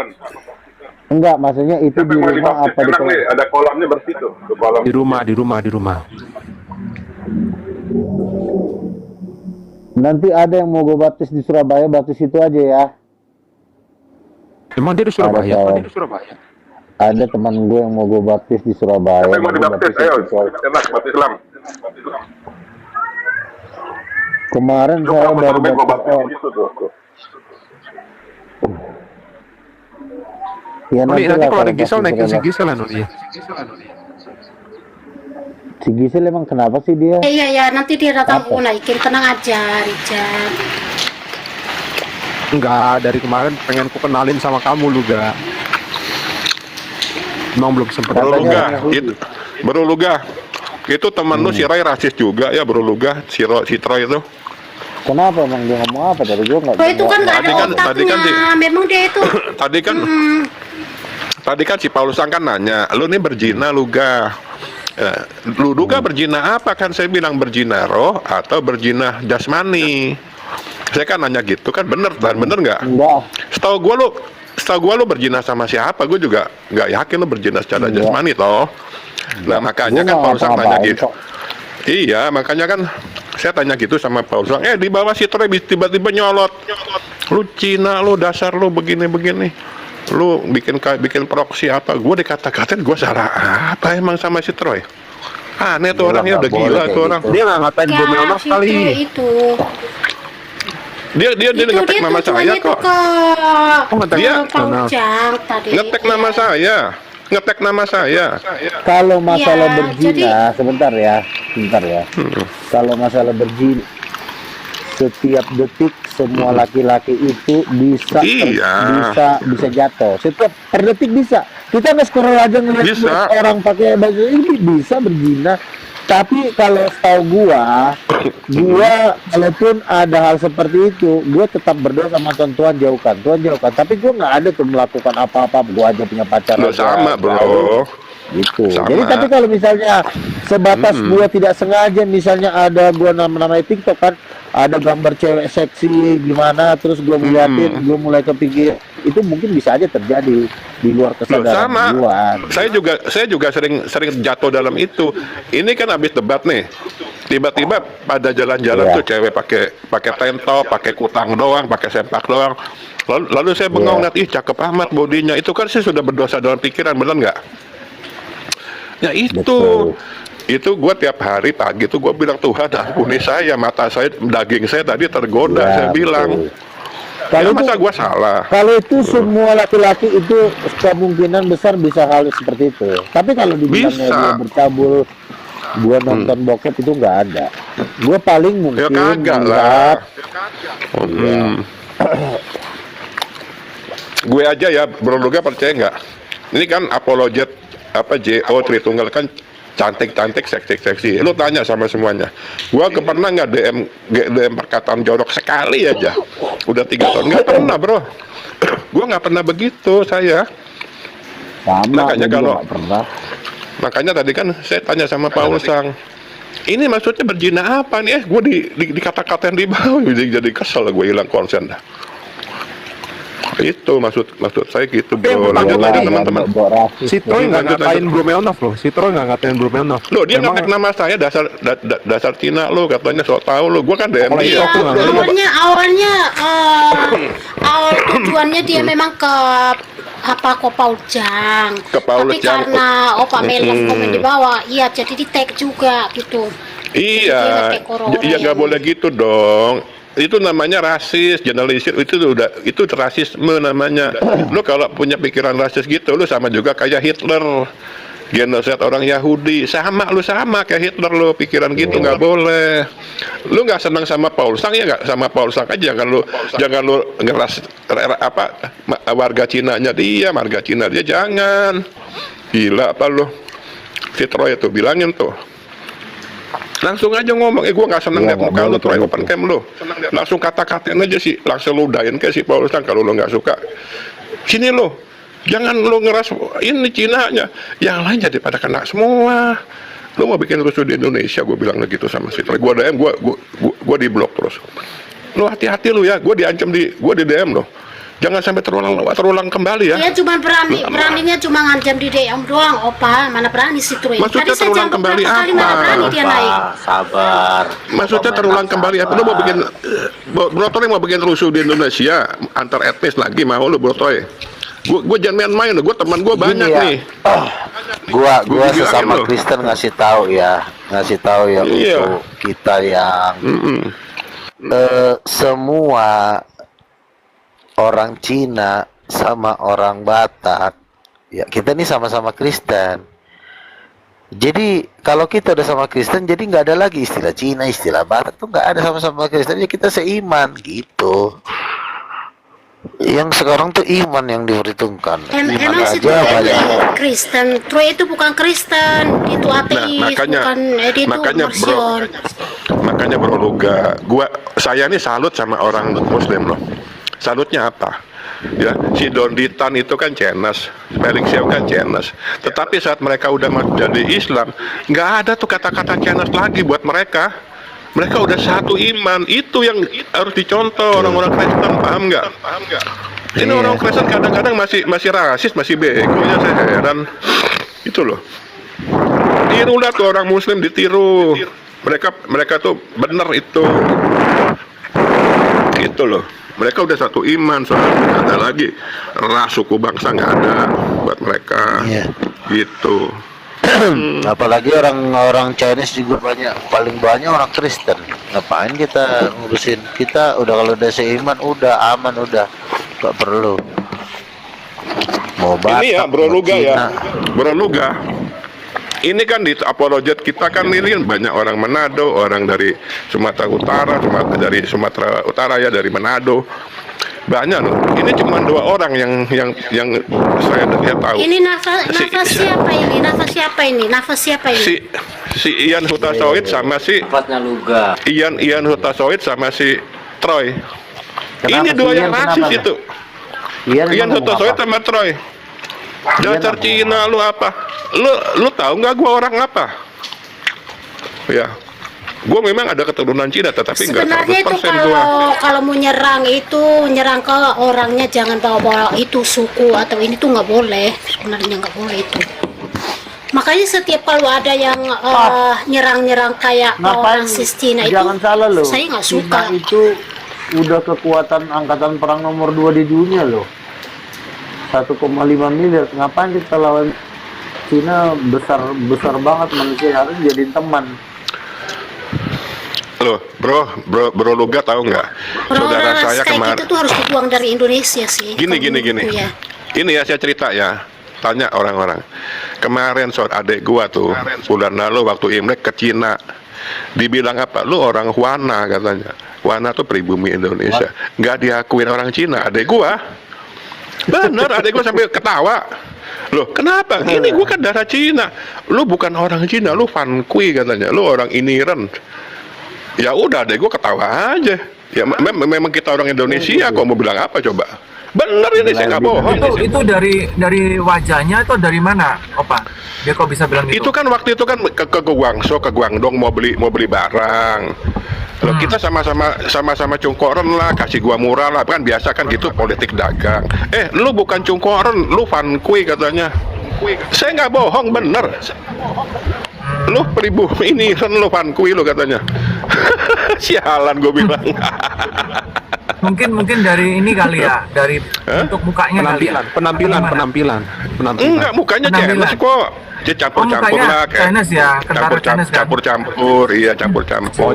Enggak, maksudnya itu di rumah apa di nih, ada kolamnya bersih tuh. Kolam. Di rumah. Nanti ada yang mau gue baptis di Surabaya, baptis itu aja ya. Emang dia di Surabaya? Ada teman gue yang mau gue baptis di Surabaya. Siapa yang mau dibaptis? Ayo, enak, baptis Islam. Kemarin saya baru baptis. Ya, nanti kalau ada Gisel naikin si Gisel lah nanti. Si Gisel emang kenapa sih dia? Iya, nanti dia datang mau naikin, tenang aja, Richard. Enggak, dari kemarin pengen ku kenalin sama kamu Luga. Emang belum sempet. Bro Luga, Yahudi. Bro Luga, itu teman lu si Roy rasis juga ya Bro Luga, si Troy itu. Kenapa emang dia ngomong apa tadi? Gue nggak. Oh, itu kan nggak ada Tadi kan otaknya. Memang dia itu. Tadi kan si Paulusan kan nanya, lu nih berzina Luga. Lu Luga berzina apa? Kan saya bilang berzina roh atau berzina jasmani. Saya kan nanya gitu kan, bener nggak? Enggak. Setahu gua lu berzina sama siapa? Gue juga nggak yakin lu berzina secara jasmani toh. Nah makanya kan Paulusan nanya gitu. Iya, makanya kan saya tanya gitu sama Paulusan. Di bawah si Troy tiba-tiba nyolot. Lu Cina, lu dasar lu begini-begini. Lu bikin proksi apa? Gue dikata-katain gue salah apa emang sama si Troy? Aneh tuh orangnya udah gila tuh orang. Dia nggak ngatain Ya, Bruno sekali. itu. Dia ngetek nama saya kok. Dia ngetek nama saya. Ngetek nama saya. Kalau masalah Ya, berzina, sebentar ya. Kalau masalah berzina, setiap detik semua laki-laki itu bisa bisa jatuh. Setiap per detik bisa. Kita nggak scroll aja ngeliat orang pakai baju ini bisa berzina. Tapi kalau setahu gua walaupun ada hal seperti itu, gua tetap berdoa sama Tuhan jauhkan. Tapi gua nggak ada tuh melakukan apa-apa. Gua aja punya pacar. Sama bro. Gitu. Sama. Jadi tapi kalau misalnya sebatas gua tidak sengaja, misalnya ada gua namanya TikTok kan, ada gambar cewek seksi gimana, terus gua ngeliatin, gua mulai kepikir, itu mungkin bisa aja terjadi di luar kesadaran gua. Saya juga sering jatuh dalam itu. Ini kan habis debat nih. Tiba-tiba pada jalan-jalan tuh cewek pakai tank top, pakai kutang doang, pakai sempak doang. Lalu saya bengong lihat, ih cakep amat bodinya. Itu kan saya sudah berdosa dalam pikiran, benar nggak? Ya itu gue tiap hari pagi tuh gue bilang, Tuhan ampuni saya, mata saya, daging saya tadi tergoda. Saya bilang kalau masa gue salah. Kalau itu semua laki-laki itu kemungkinan besar bisa hal seperti itu. Tapi kalau dibilangnya dia bercabul, gua nonton bokep itu nggak ada. Gua paling mungkin kagak gue aja ya, Bro Luga percaya nggak? Ini kan apologet JO Tritunggal kan cantik-cantik, seksi-seksi. Lu tanya sama semuanya. Gua pernah nggak DM perkataan jorok sekali aja. Udah 3 tahun nggak pernah bro. Gua nggak pernah begitu saya. Makanya tadi kan saya tanya sama Paul Sang. Ini maksudnya berzina apa nih? Gue dikata-katain di bawah, jadi kesel gue, hilang konsen dah. Itu maksud saya gitu bro. Lanjut teman-teman. Si Troy nggak ngatain Bro Melnov loh. Loh dia ngetek nama saya dasar Cina lo, katanya sok tahu lo. Gua kan DM dia. Awalnya tujuannya dia memang ke Paujang. Tapi karena Pak Melnov komen di bawah, iya jadi di tag juga gitu. Iya nggak boleh gitu dong. Itu namanya rasis, generalisir, itu rasisme namanya. Lu kalau punya pikiran rasis gitu, lu sama juga kayak Hitler, genosid orang Yahudi, sama kayak Hitler lu, pikiran gitu nggak boleh. Lu nggak senang sama Paul Sang ya nggak sama Paul Sang aja, jangan lu ngeras warga Cinanya dia, marga Cina dia jangan. Gila apa lu? Si Troy itu bilangin tuh. Langsung aja ngomong, gue nggak seneng liat muka lu, Troy open cam lu. Langsung kata-katain aja sih, langsung lu udahin ke si Paul Sang kalau lu nggak suka. Sini lu, jangan lu ngeras ini Cinanya, yang lain jadi pada kena semua. Lu mau bikin rusuh di Indonesia, gue bilang gitu sama si Troy. Gue DM, gue di blok terus. Lu hati-hati lu ya, gue diancam gue di DM lo. Jangan sampai terulang kembali ya. Dia cuma beraninya cuma ngancam di DM doang, Opa. Mana berani si Troy. Maksudnya terulang kembali apa? Mana berani dia naik. Sabar. Maksudnya terulang kembali apa? Lu mau bikin Brotoy mau bikin rusuh di Indonesia antar etnis lagi, mau lu Brotoy? Gue jangan main-main, gue teman gue banyak ya. nih. Gua sesama Kristen ngasih tahu ya untuk kita yang semua orang Cina sama orang Batak, ya kita nih sama-sama Kristen. Jadi kalau kita udah sama Kristen, jadi nggak ada lagi istilah Cina, istilah Batak tuh nggak ada, sama-sama Kristen, ya kita seiman gitu. Yang sekarang tuh iman yang diperhitungkan. Iman Emang situ aja banyak. Kristen, Troy itu bukan Kristen, itu ateis, bukan dia itu Marsion. Makanya bro Luga, saya nih salut sama orang Muslim loh. Salutnya apa? Ya, si Donditan itu kan Cenas, Felix Yao kan Cenas. Tetapi saat mereka udah jadi Islam, nggak ada tuh kata-kata Cenas lagi buat mereka. Mereka udah satu iman, itu yang harus dicontoh orang-orang Kristen, paham nggak? Ini orang Kristen kadang-kadang masih rasis, masih bego ya, saya heran. Itu loh. Tirulah tuh orang Muslim, ditiru. Mereka tuh bener itu. Itu loh. Mereka udah satu iman, soalnya nggak ada lagi ras, suku, bangsa, nggak ada buat mereka. Gitu. Apalagi orang-orang Chinese juga paling banyak orang Kristen. Ngapain kita ngurusin? Kita udah kalau udah seiman, udah aman, udah gak perlu. Mau Batak, ini ya Bro Luga ya, Bro Luga. Ini kan di apologet kita kan ini banyak orang Manado, orang dari Sumatera Utara, dari Sumatera Utara ya, dari Manado. Banyak loh. Ini cuma 2 orang yang saya tahu. Ini nafas siapa ini? Nafas siapa ini? Si Ian Hutasoid sama si Luga. Ian Hutasoid sama si Troy. Ini 2 yang rasis itu. Ian Hutasoid sama Troy. Dasar Cina lu apa? Lu tahu nggak gua orang apa? Ya. Gue memang ada keturunan Cina, tetapi nggak 100% sebenarnya itu kalau mau nyerang ke orangnya, jangan bawa itu suku atau ini tuh nggak boleh, sebenarnya nggak boleh itu. Makanya setiap kalau ada yang nyerang kayak rasis Cina itu, jangan salah loh, saya nggak suka. Cina itu udah kekuatan angkatan perang nomor 2 di dunia loh, 1,5 miliar. Ngapain kita lawan Cina? Besar banget, manusia harus jadiin teman. Loh, bro Luga tahu nggak? Saudara saya kemarin itu tuh harus dibuang dari Indonesia sih. Gini. Ya. Ini ya saya cerita ya. Tanya orang-orang. Kemarin adik gua tuh bulan lalu waktu Imlek ke Cina. Dibilang apa? Lu orang Huana katanya. Huana tuh pribumi Indonesia. Nggak diakuin orang Cina. Adek gua. Bener, adek gua sambil ketawa. Loh, kenapa? Ini gua kan darah Cina. Lu bukan orang Cina, lu Fan Kui katanya. Lu orang Iniren. Ya udah deh, gue ketawa aja. Ya memang kita orang Indonesia, kok mau bilang apa coba? Bener ini, saya nggak bohong. Itu dari wajahnya atau dari mana, Opa? Dia kok bisa bilang gitu? Itu kan waktu itu kan ke Guangzhou, ke Guangdong mau beli barang. Loh, kita sama-sama cungkoren lah, kasih gua murah lah, kan biasa kan gitu politik dagang. Lu bukan cungkoren, lu Fan Kui katanya. Saya nggak bohong, bener. Lu pribumi ini kan lu Fan Kui lu katanya. Sialan gue bilang. Mungkin dari ini kali ya, dari untuk mukanya penampilan. Enggak, mukanya Chinese kok. Dia campur-campur lah kayak campur-campur, iya campur-campur.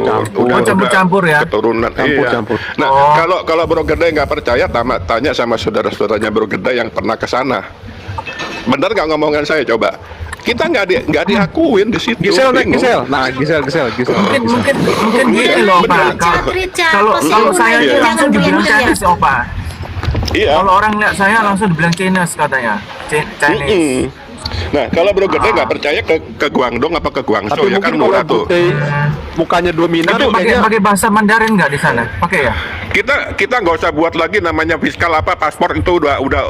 Campur-campur ya. Keturunan. Campur-campur. Nah, kalau Bro Gede nggak percaya, tanya sama saudara-saudaranya Bro Gede yang pernah ke sana. Benar nggak ngomongan saya coba? Kita nggak diakuin di situ. Gisel. Nah, Gisel. Mungkin gini loh, Pak. Kalau saya langsung dibilang Chinese, Opa. Iya. Kalau orang lihat saya langsung dibilang Chinese katanya. Chinese. Nah, kalau Bro Gede nggak percaya ke Guangdong apa ke Guangzhou ya kan murah tuh. Mukanya dominan. Tapi pakai bahasa Mandarin nggak di sana? Pakai ya? Kita nggak usah buat lagi namanya fiskal apa paspor, itu udah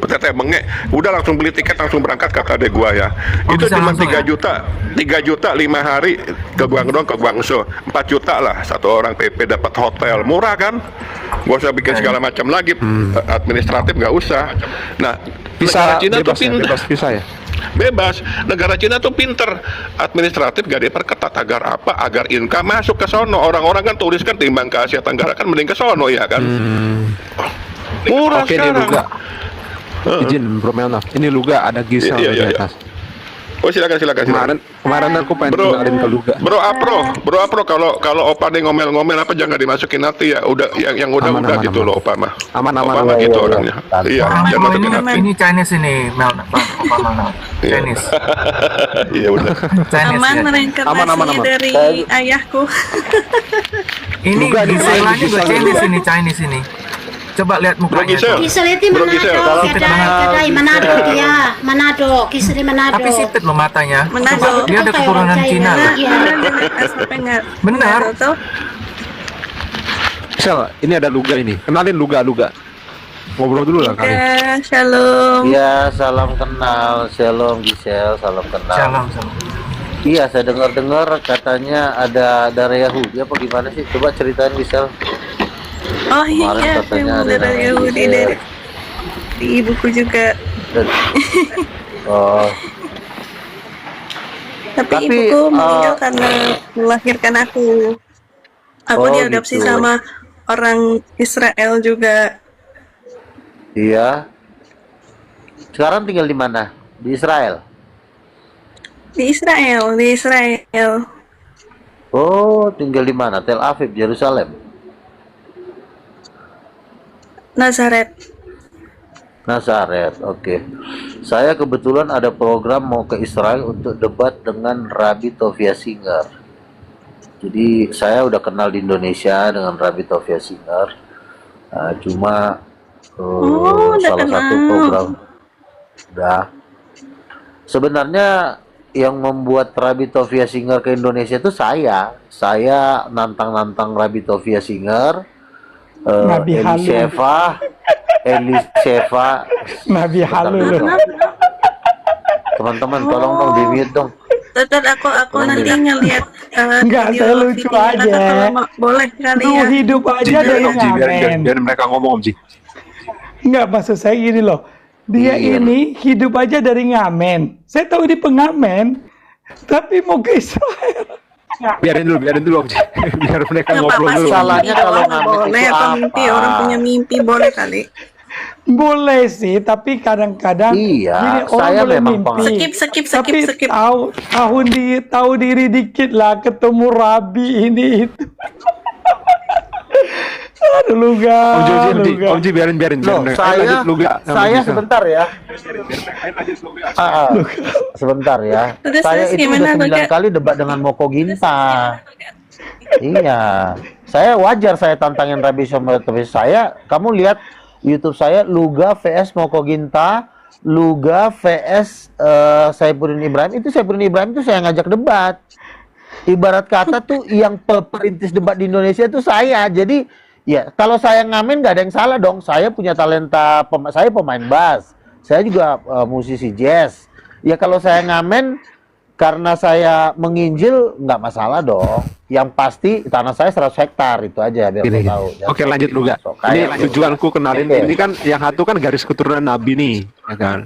teteh mengek, udah langsung beli tiket langsung berangkat kata adek gua ya. Itu cuma 3 juta 5 hari ke Guangdong ke Guangzhou, 4 juta lah satu orang PP dapat hotel, murah kan? Gak usah bikin segala macam lagi, administratif nggak usah. Nah, negara Cina tuh pintar. Bebas. Negara Cina tuh pinter, administratif gak diperketat. Agar apa? Agar income masuk ke sono. Orang-orang kan turis kan timbang ke Asia Tenggara kan mending ke sono ya kan. Murah sekarang. Luga. Izin Bro Melnov, ini Luga ada Gisel di atas. Oh silakan. Kemarin aku pengen kenalin ke Luga. Bro Apro, kalau Opa nih ngomel-ngomel apa jangan dimasukin hati ya. Udah yang udah gitu loh Opa mah. Aman. Opa gitu orangnya. Iya, jangan masukin hati. Ini Chinese ini, Opa Melnov. Chinese. Iya udah. Aman reinkarnasinya dari ayahku. Ini Giselanya juga Chinese ini. Coba lihat mukanya. Gisel itu Manado, kedai Manado dia, Manado, Gisel di Manado. Tapi sipit loh matanya. Manado. Dia ada keturunan Cina. Benar. Gisel, ini ada Luga ini. Kenalin Luga. Ngobrol dulu lah kali. Shalom. Ya, salam kenal. Shalom Gisel, salam kenal. Shalom. Iya, saya dengar katanya ada darah Yahudi apa gimana sih? Coba ceritain Gisel. Oh iya, katanya memang ada dari Yahudi dari di ibuku juga. Oh. Tapi ibuku meninggal karena melahirkan aku. Aku diadopsi gitu. sama orang Israel juga. Iya. Sekarang tinggal di mana? Di Israel. Di Israel. Oh, tinggal di mana? Tel Aviv, Yerusalem. Nazaret. Oke. Saya kebetulan ada program mau ke Israel untuk debat dengan Rabbi Tovia Singer. Jadi saya udah kenal di Indonesia dengan Rabbi Tovia Singer. Cuma salah satu program sebenarnya yang membuat Rabbi Tovia Singer ke Indonesia itu saya nantang Rabbi Tovia Singer, Eliseva Nabi Halu. Teman-teman tolong dong di mute dong. Tetap aku nanti ngeliat Enggak, saya lucu aja. Boleh kali Lu ya. hidup aja dari ngamen. Biarin mereka ngomong, Om Ji. Enggak, maksud saya gini loh. Dia ini hidup aja dari ngamen. Saya tahu di pengamen, tapi mau ke Israel. Biarin dulu Om Ji. Biar mereka ngobrol dulu. Salahnya kalau ngamen boleh itu apa apa? mimpi, orang punya mimpi boleh kali. Boleh sih, tapi kadang-kadang Iya, gini, orang saya boleh memang mimpi. Skip. Tapi tahu diri dikit lah, ketemu Rabi ini itu. Aduh, Luga. Om Ji biarin. Loh, saya sebentar ya. Sebentar ya. Terus, Saya itu gimana, udah 9 Luga? kali debat dengan Moko Ginta. Iya. Saya wajar saya tantangin Rabbi sama saya. Kamu lihat YouTube saya Luga vs Moko Ginta, Luga vs Saifuddin Ibrahim. Itu Saifuddin Ibrahim itu saya ngajak debat. Ibarat kata tuh yang perintis debat di Indonesia itu saya. Jadi ya kalau saya ngamen nggak ada yang salah dong. Saya punya talenta, saya pemain bass. Saya juga musisi jazz. Ya kalau saya ngamen karena saya menginjil nggak masalah dong. Yang pasti tanah saya 100 hektar itu aja biar Gini. tahu. Oke, lanjut Luga. Ini tujuanku kenalin. Ini kan yang satu kan garis keturunan Nabi nih, ya kan?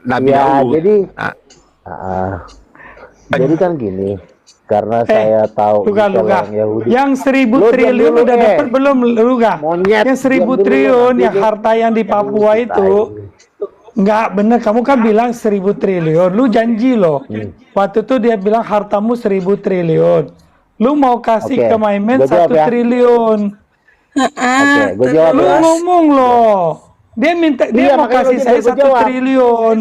Nabi Ya, Daud. jadi kan gini, karena saya tahu Luga. orang Yahudi. Yang 1000 Lu diam triliun dulu, udah dapat belum, Luga? Monyet, Yang 1000 diam dulu, triliun nanti yang dia- harta yang di Papua itu. Enggak bener, kamu kan bilang 1000 triliun. Lu janji loh. Waktu itu dia bilang hartamu 1000 triliun. Lu mau kasih Oke, ke Maimen gua jawab 1 ya. triliun. Oke, gue jawab Lu ya. ngomong loh. Dia minta, dia Iya, mau makanya kasih gua saya jawab. 1 triliun.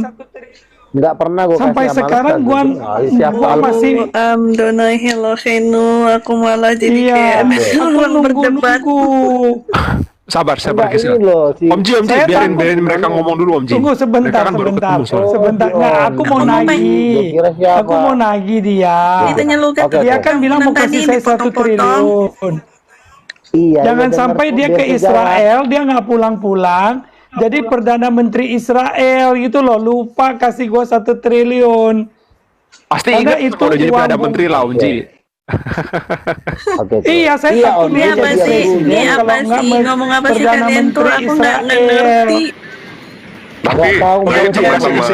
Nggak pernah gue Sampai kasih sekarang gua masih Donai hello Henu, aku malah jadi iya, kayak orang berdebat. Sabar Enggak, Gisel. ini loh, si- Om Ji, Saya biarin takut- mereka ngomong dulu Om Ji. Tunggu sebentar, Mereka kan baru sebentar. ketemu soalnya. Sebentar. Nah, aku mau Aku mau nagih. Gua kira siapa? Aku mau nagih dia. Ditanya Luga, Oke, Dia oke. kan bilang mau kasih saya 1 triliun. Iya, Jangan iya, sampai denger, dia ke biar Israel, dia nggak pulang-pulang. Jadi Perdana Menteri Israel gitu loh, lupa kasih gua 1 triliun. Pasti Karena ingat itu kalau jadi uang Perdana bung- Menteri lah Om Ji. Oke, oke. Iya, saya Iya, takut Om, Ini dia apa jadi sih? presiden Ini kalau apa nggak sih? Ngomong apa sih Perdana kalian tuh? Menteri Aku nggak Israel. ngerti. Nggak tahu, Oke, Om, Ji,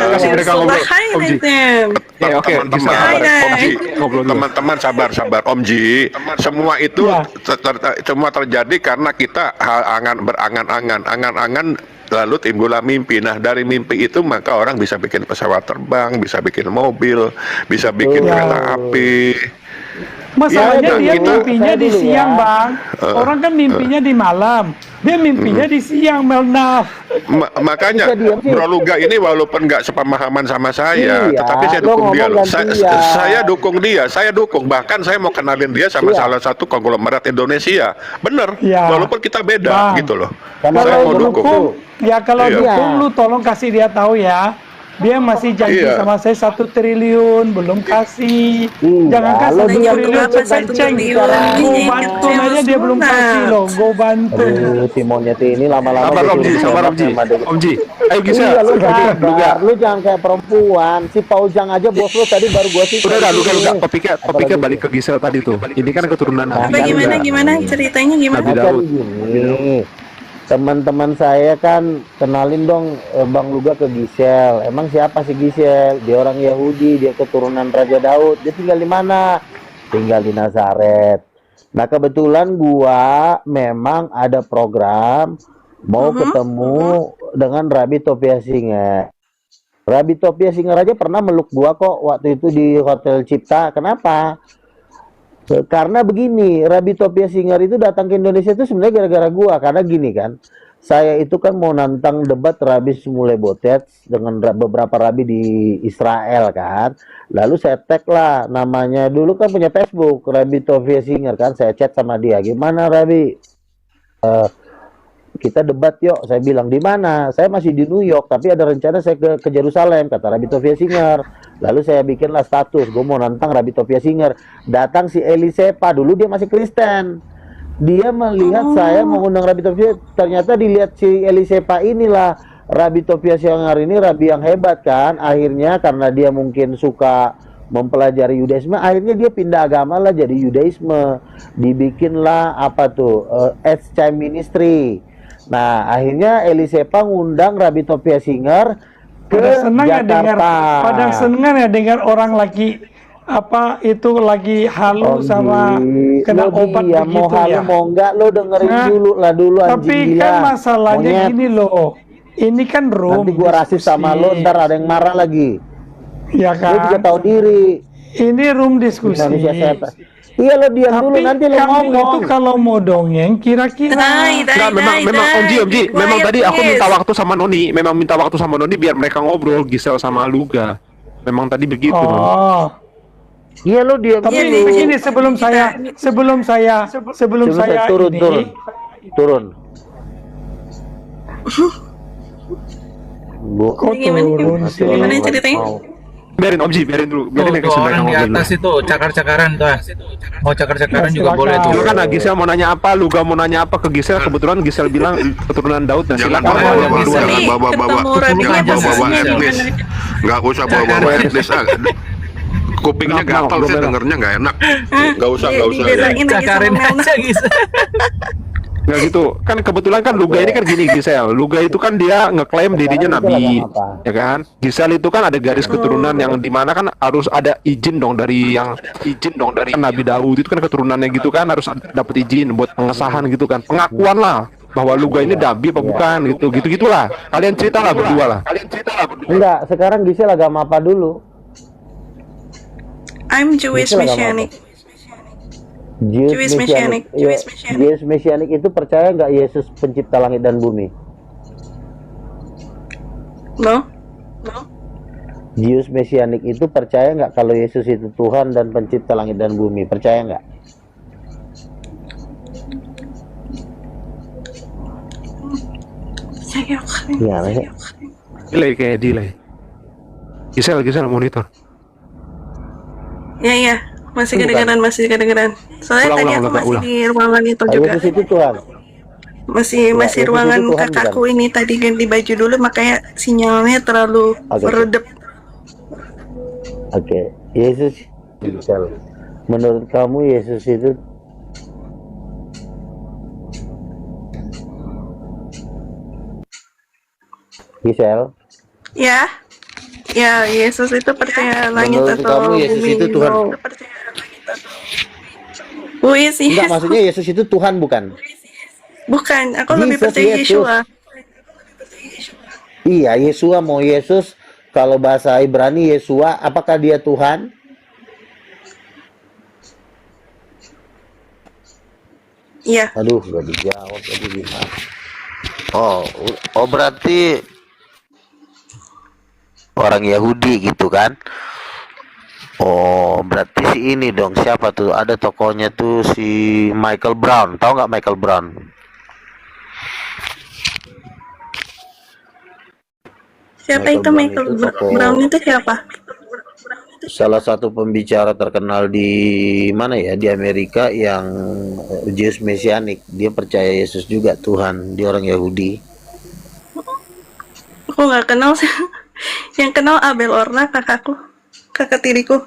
kasih mereka ngobrol. Om Ji. Highlight Oke, Gisel. Hai. Om Ji, ngobrol dulu. Teman-teman sabar Om Ji, semua itu Ya. semua terjadi karena kita berangan-angan lalu timbullah mimpi. Nah dari mimpi itu maka orang bisa bikin pesawat terbang, bisa bikin mobil, bisa bikin kereta api. Masalahnya Ya, dia kita- mimpinya di saya dulu siang, ya. Bang. Orang kan mimpinya di malam. Dia mimpinya di siang, Melnaf. Makanya Bro Luga ini walaupun nggak sepemahaman sama saya, Iya, tetapi saya lo dukung dia loh. ngomong gantian. Saya dukung dia, saya dukung. Bahkan saya mau kenalin dia sama Iya. salah satu konglomerat Indonesia. Bener, Iya. walaupun kita beda Bang. gitu loh. Karena Saya Kalau mau dukung. dukung, ya kalau Iya. dukung lu tolong kasih dia tahu ya. Dia masih janji Iya. sama saya 1 triliun, belum kasih. Jangan Iya, kasih lo 1 bilang triliun berapa 1 sekenceng. triliun? Gue Iya, bantu iya, aja dia belum sunat. kasih loh, gue bantu. Aduh, si monyet ini lama-lama Sabar dia Om Ji, suruh sabar Om Ji. sama dia. Om Ji, ayo Gisel. Iya, lu Luga. sabar, lu jangan kayak perempuan. Si Paujang aja bos lu tadi baru gua sih. Udah Luga, topiknya balik ke Gisel tadi tuh. Ini kan keturunan Nabi. Gimana ceritanya gimana? Nabi Kan Daud. gini, teman-teman saya kan kenalin dong Bang Luga ke Gisel. Emang siapa sih Gisel? Dia orang Yahudi, dia keturunan Raja Daud. Dia tinggal di mana? Tinggal di Nazaret. Nah kebetulan gua memang ada program mau ketemu dengan Rabi Topia Singer. Rabi Topia Singer aja pernah meluk gua kok waktu itu di Hotel Cipta. Kenapa? Karena begini, Rabi Topia Singer itu datang ke Indonesia itu sebenarnya gara-gara gua. Karena gini kan, saya itu kan mau nantang debat Rabi Shmuley Boteach dengan beberapa rabi di Israel kan. Lalu saya tag lah namanya, dulu kan punya Facebook Rabi Topia Singer kan, saya chat sama dia, gimana Rabi? Kita debat yuk, saya bilang di mana? Saya masih di New York, tapi ada rencana saya ke Yerusalem, kata Rabi Topia Singer. Lalu saya bikinlah status, gue mau nantang Rabi Topia Singer. Datang si Eli Sepa, dulu dia masih Kristen. Dia melihat saya mengundang Rabi Topia, ternyata dilihat si Eli Sepa inilah Rabi Topia Singer ini rabi yang hebat kan. Akhirnya karena dia mungkin suka mempelajari Yudaisme, akhirnya dia pindah agama lah jadi Yudaisme. Dibikinlah apa tuh, Edge Ministry. Nah, akhirnya Eli Sepa ngundang Rabi Topia Singer ke Jakarta. Pada senang ya dengar orang lagi apa itu lagi halu sama kena obat ya, mau begitu halu ya. mau enggak lo dengerin Nah, dulu anjing tapi gila. kan masalahnya Monyet. gini loh. Ini kan room. Nanti gua rasis sama lo, ntar ada yang marah lagi. Ya kan. Lo juga tahu diri. Ini room diskusi. Indonesia sehat. Iya lo diam dulu, nanti lo kamu ngomong. itu kalau mau dongeng kira-kira. Enggak, memang Om Ji, memang tadi aku minta waktu sama Noni, biar mereka ngobrol Gisel sama Luga. Memang tadi begitu. Oh. Iya lo diam Tapi dulu. begini sebelum saya turun. Bu, kok turun sih? Gimana ceritanya? Biarin Om Ji, biarin dulu. Biarin Tuh, kasih mereka orang di ngobrol dulu. atas itu cakar-cakaran tuh. Mau cakar-cakaran juga boleh tuh. Silakan Gisel mau nanya apa, Luga mau nanya apa ke Gisel. Kebetulan Gisel bilang keturunan Daud. Nah, silakan. Jangan bawa etnis. Nggak usah bawa etnis. Kupingnya gatal sih dengernya nggak enak. Nggak usah ya. Cakarin aja Gisel. Nggak gitu, kan kebetulan kan Luga ini kan gini Gisel. Luga itu kan dia ngeklaim dirinya nabi, ya kan? Gisel itu kan ada garis keturunan yang dimana kan harus ada izin dong dari kan Nabi Daud itu kan keturunannya gitu kan, harus dapat izin buat pengesahan gitu kan, pengakuan lah bahwa Luga ini nabi apa bukan gitu gitulah. Kalian cerita lah berdua lah. Enggak, sekarang Gisel agama apa dulu? I'm Jewish Messianic. Jewish Messianic. Jewish Messianic itu percaya nggak Yesus pencipta langit dan bumi? No. Jewish Messianic itu percaya nggak kalau Yesus itu Tuhan dan pencipta langit dan bumi? Percaya nggak? Iya, delay. Gisel monitor. Ya. Masih kedengeran. Soalnya tadi aku masih di ruangan itu juga. Yesus itu Tuhan. Masih ruangan kakakku ini tadi ganti baju dulu, makanya sinyalnya terlalu meredep. Oke. Yesus. Menurut kamu Yesus itu Gisel? Ya, Yesus itu percaya langit Menurut atau kamu Yesus bumi? itu Tuhan? Yes. Enggak, maksudnya Yesus itu Tuhan bukan? Bukan, aku lebih percaya Yeshua. Iya, Yeshua mau Yesus. Kalau bahasa Ibrani Yeshua, apakah dia Tuhan? Iya. Aduh, gak dijawab lagi gimana? Oh berarti orang Yahudi gitu kan? Oh berarti si ini dong, siapa tuh? Ada tokohnya tuh si Michael Brown. Tahu nggak Michael Brown? Siapa itu Michael Brown itu siapa? Salah satu pembicara terkenal di mana ya, di Amerika yang Jews Messianic. Dia percaya Yesus juga Tuhan. Dia orang Yahudi. Aku nggak kenal sih. Yang kenal Abel Orna, kakakku, kakak tiriku.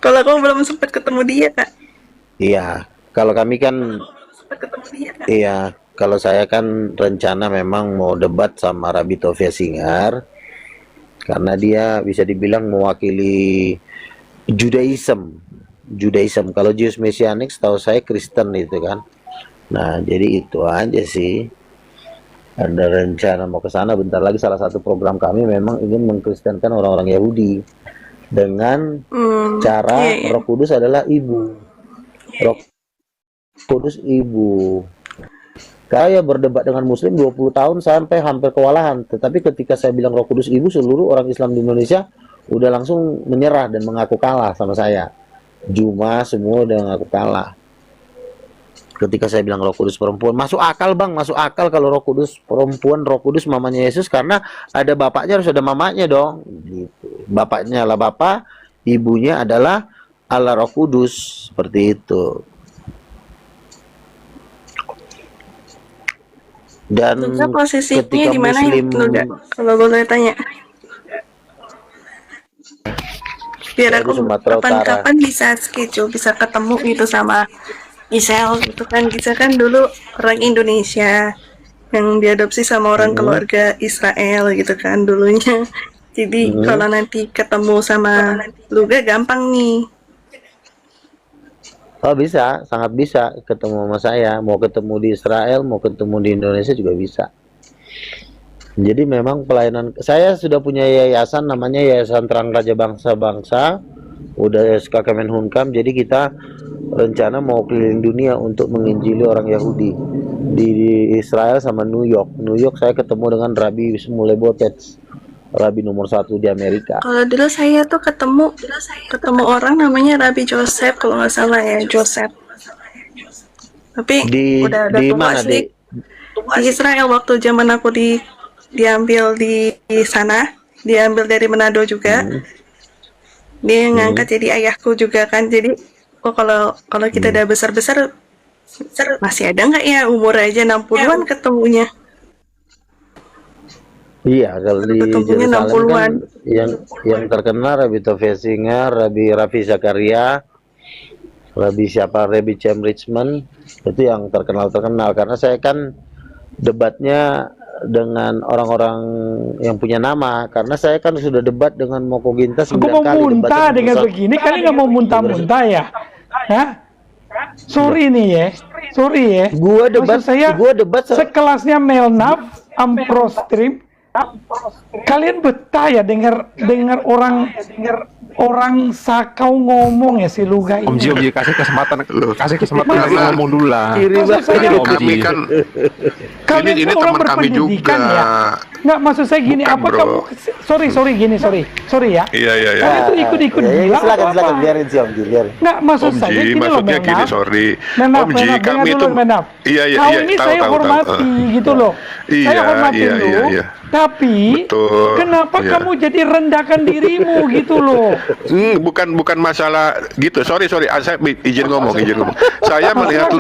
Kalau aku belum sempat ketemu dia, Kak. Iya, kalau kami kan, iya, kalau saya kan rencana memang mau debat sama Rabbi Tovia Singar, karena dia bisa dibilang mewakili Judaism. Kalau Jews Messianic setahu saya Kristen itu kan. Nah, jadi itu aja sih. Ada rencana mau ke sana bentar lagi. Salah satu program kami memang ingin mengkristenkan orang-orang Yahudi dengan cara Roh Kudus adalah ibu. Roh Kudus ibu. Saya berdebat dengan Muslim 20 tahun sampai hampir kewalahan. Tetapi ketika saya bilang Roh Kudus ibu, seluruh orang Islam di Indonesia udah langsung menyerah dan mengaku kalah sama saya. Juma semua udah mengaku kalah. Ketika saya bilang Roh Kudus perempuan, masuk akal bang, masuk akal kalau Roh Kudus perempuan, Roh Kudus mamanya Yesus, karena ada bapaknya harus ada mamanya dong. Gitu. Bapaknya Allah Bapa, ibunya adalah Allah Roh Kudus, seperti itu. Dan Luka posisinya ketika di mana Muslim, ya, kalau boleh tanya? Biar aku kapan-kapan bisa schedule, bisa ketemu gitu sama Gisel gitu kan. Gisel kan dulu orang Indonesia yang diadopsi sama orang keluarga Israel gitu kan dulunya. Jadi kalau nanti ketemu sama Luga gampang nih. oh bisa, sangat bisa ketemu sama saya. Mau ketemu di Israel, mau ketemu di Indonesia juga bisa. Jadi memang pelayanan, saya sudah punya yayasan namanya Yayasan Terang Raja Bangsa-Bangsa, udah SK Kemenhunkam. Jadi kita rencana mau keliling dunia untuk menginjili orang Yahudi di Israel sama New York. New York saya ketemu dengan Rabbi Shmuley Boteach, Rabbi nomor 1 di Amerika. Kalau dulu saya tuh ketemu orang namanya Rabbi Joseph kalau nggak salah ya, Joseph. Tapi udah di tua mana sih. Di Israel waktu zaman aku diambil di sana, diambil dari Manado juga. Dia ngangkat jadi ayahku juga kan. Jadi kalau kita udah besar-besar masih ada nggak ya umur aja 60-an ketemunya? Iya, kalau di Yerusalem kan yang terkenal Rabbi Tovia Singar, Rabbi Raffi Zakaria, Rabbi Chaim Richmond, itu yang terkenal karena saya kan debatnya dengan orang-orang yang punya nama, karena saya kan sudah debat dengan Moko Ginta 9 kali. Aku mau muntah dengan begini, kalian nggak mau muntah-muntah ya? Hah? Sorry nih ya, sorry ya. Gua debat sekelasnya Melnaf, Amprostream. Kalian betah ya dengar orang Sakau ngomong ya si Luga ini. Om Ji kasih kesempatan lagi ngomong dulu lah. Kami kan kalian ini orang teman kami juga. Ya? Nggak, maksud saya gini, Bukan, apa bro. kamu sorry ya. Iya. Kamu tuh ikut gila silakan biarin si Om Ji, biarin. Nggak, maksud Om saya Ji, gini loh, maksudnya gini, sorry. Menaf, Om Ji, kami itu iya, kau ini saya hormati gitu loh. Saya hormati lu. Tapi kenapa kamu jadi rendahkan dirimu gitu loh? Bukan masalah gitu. Sorry. Saya izin ngomong. Saya melihat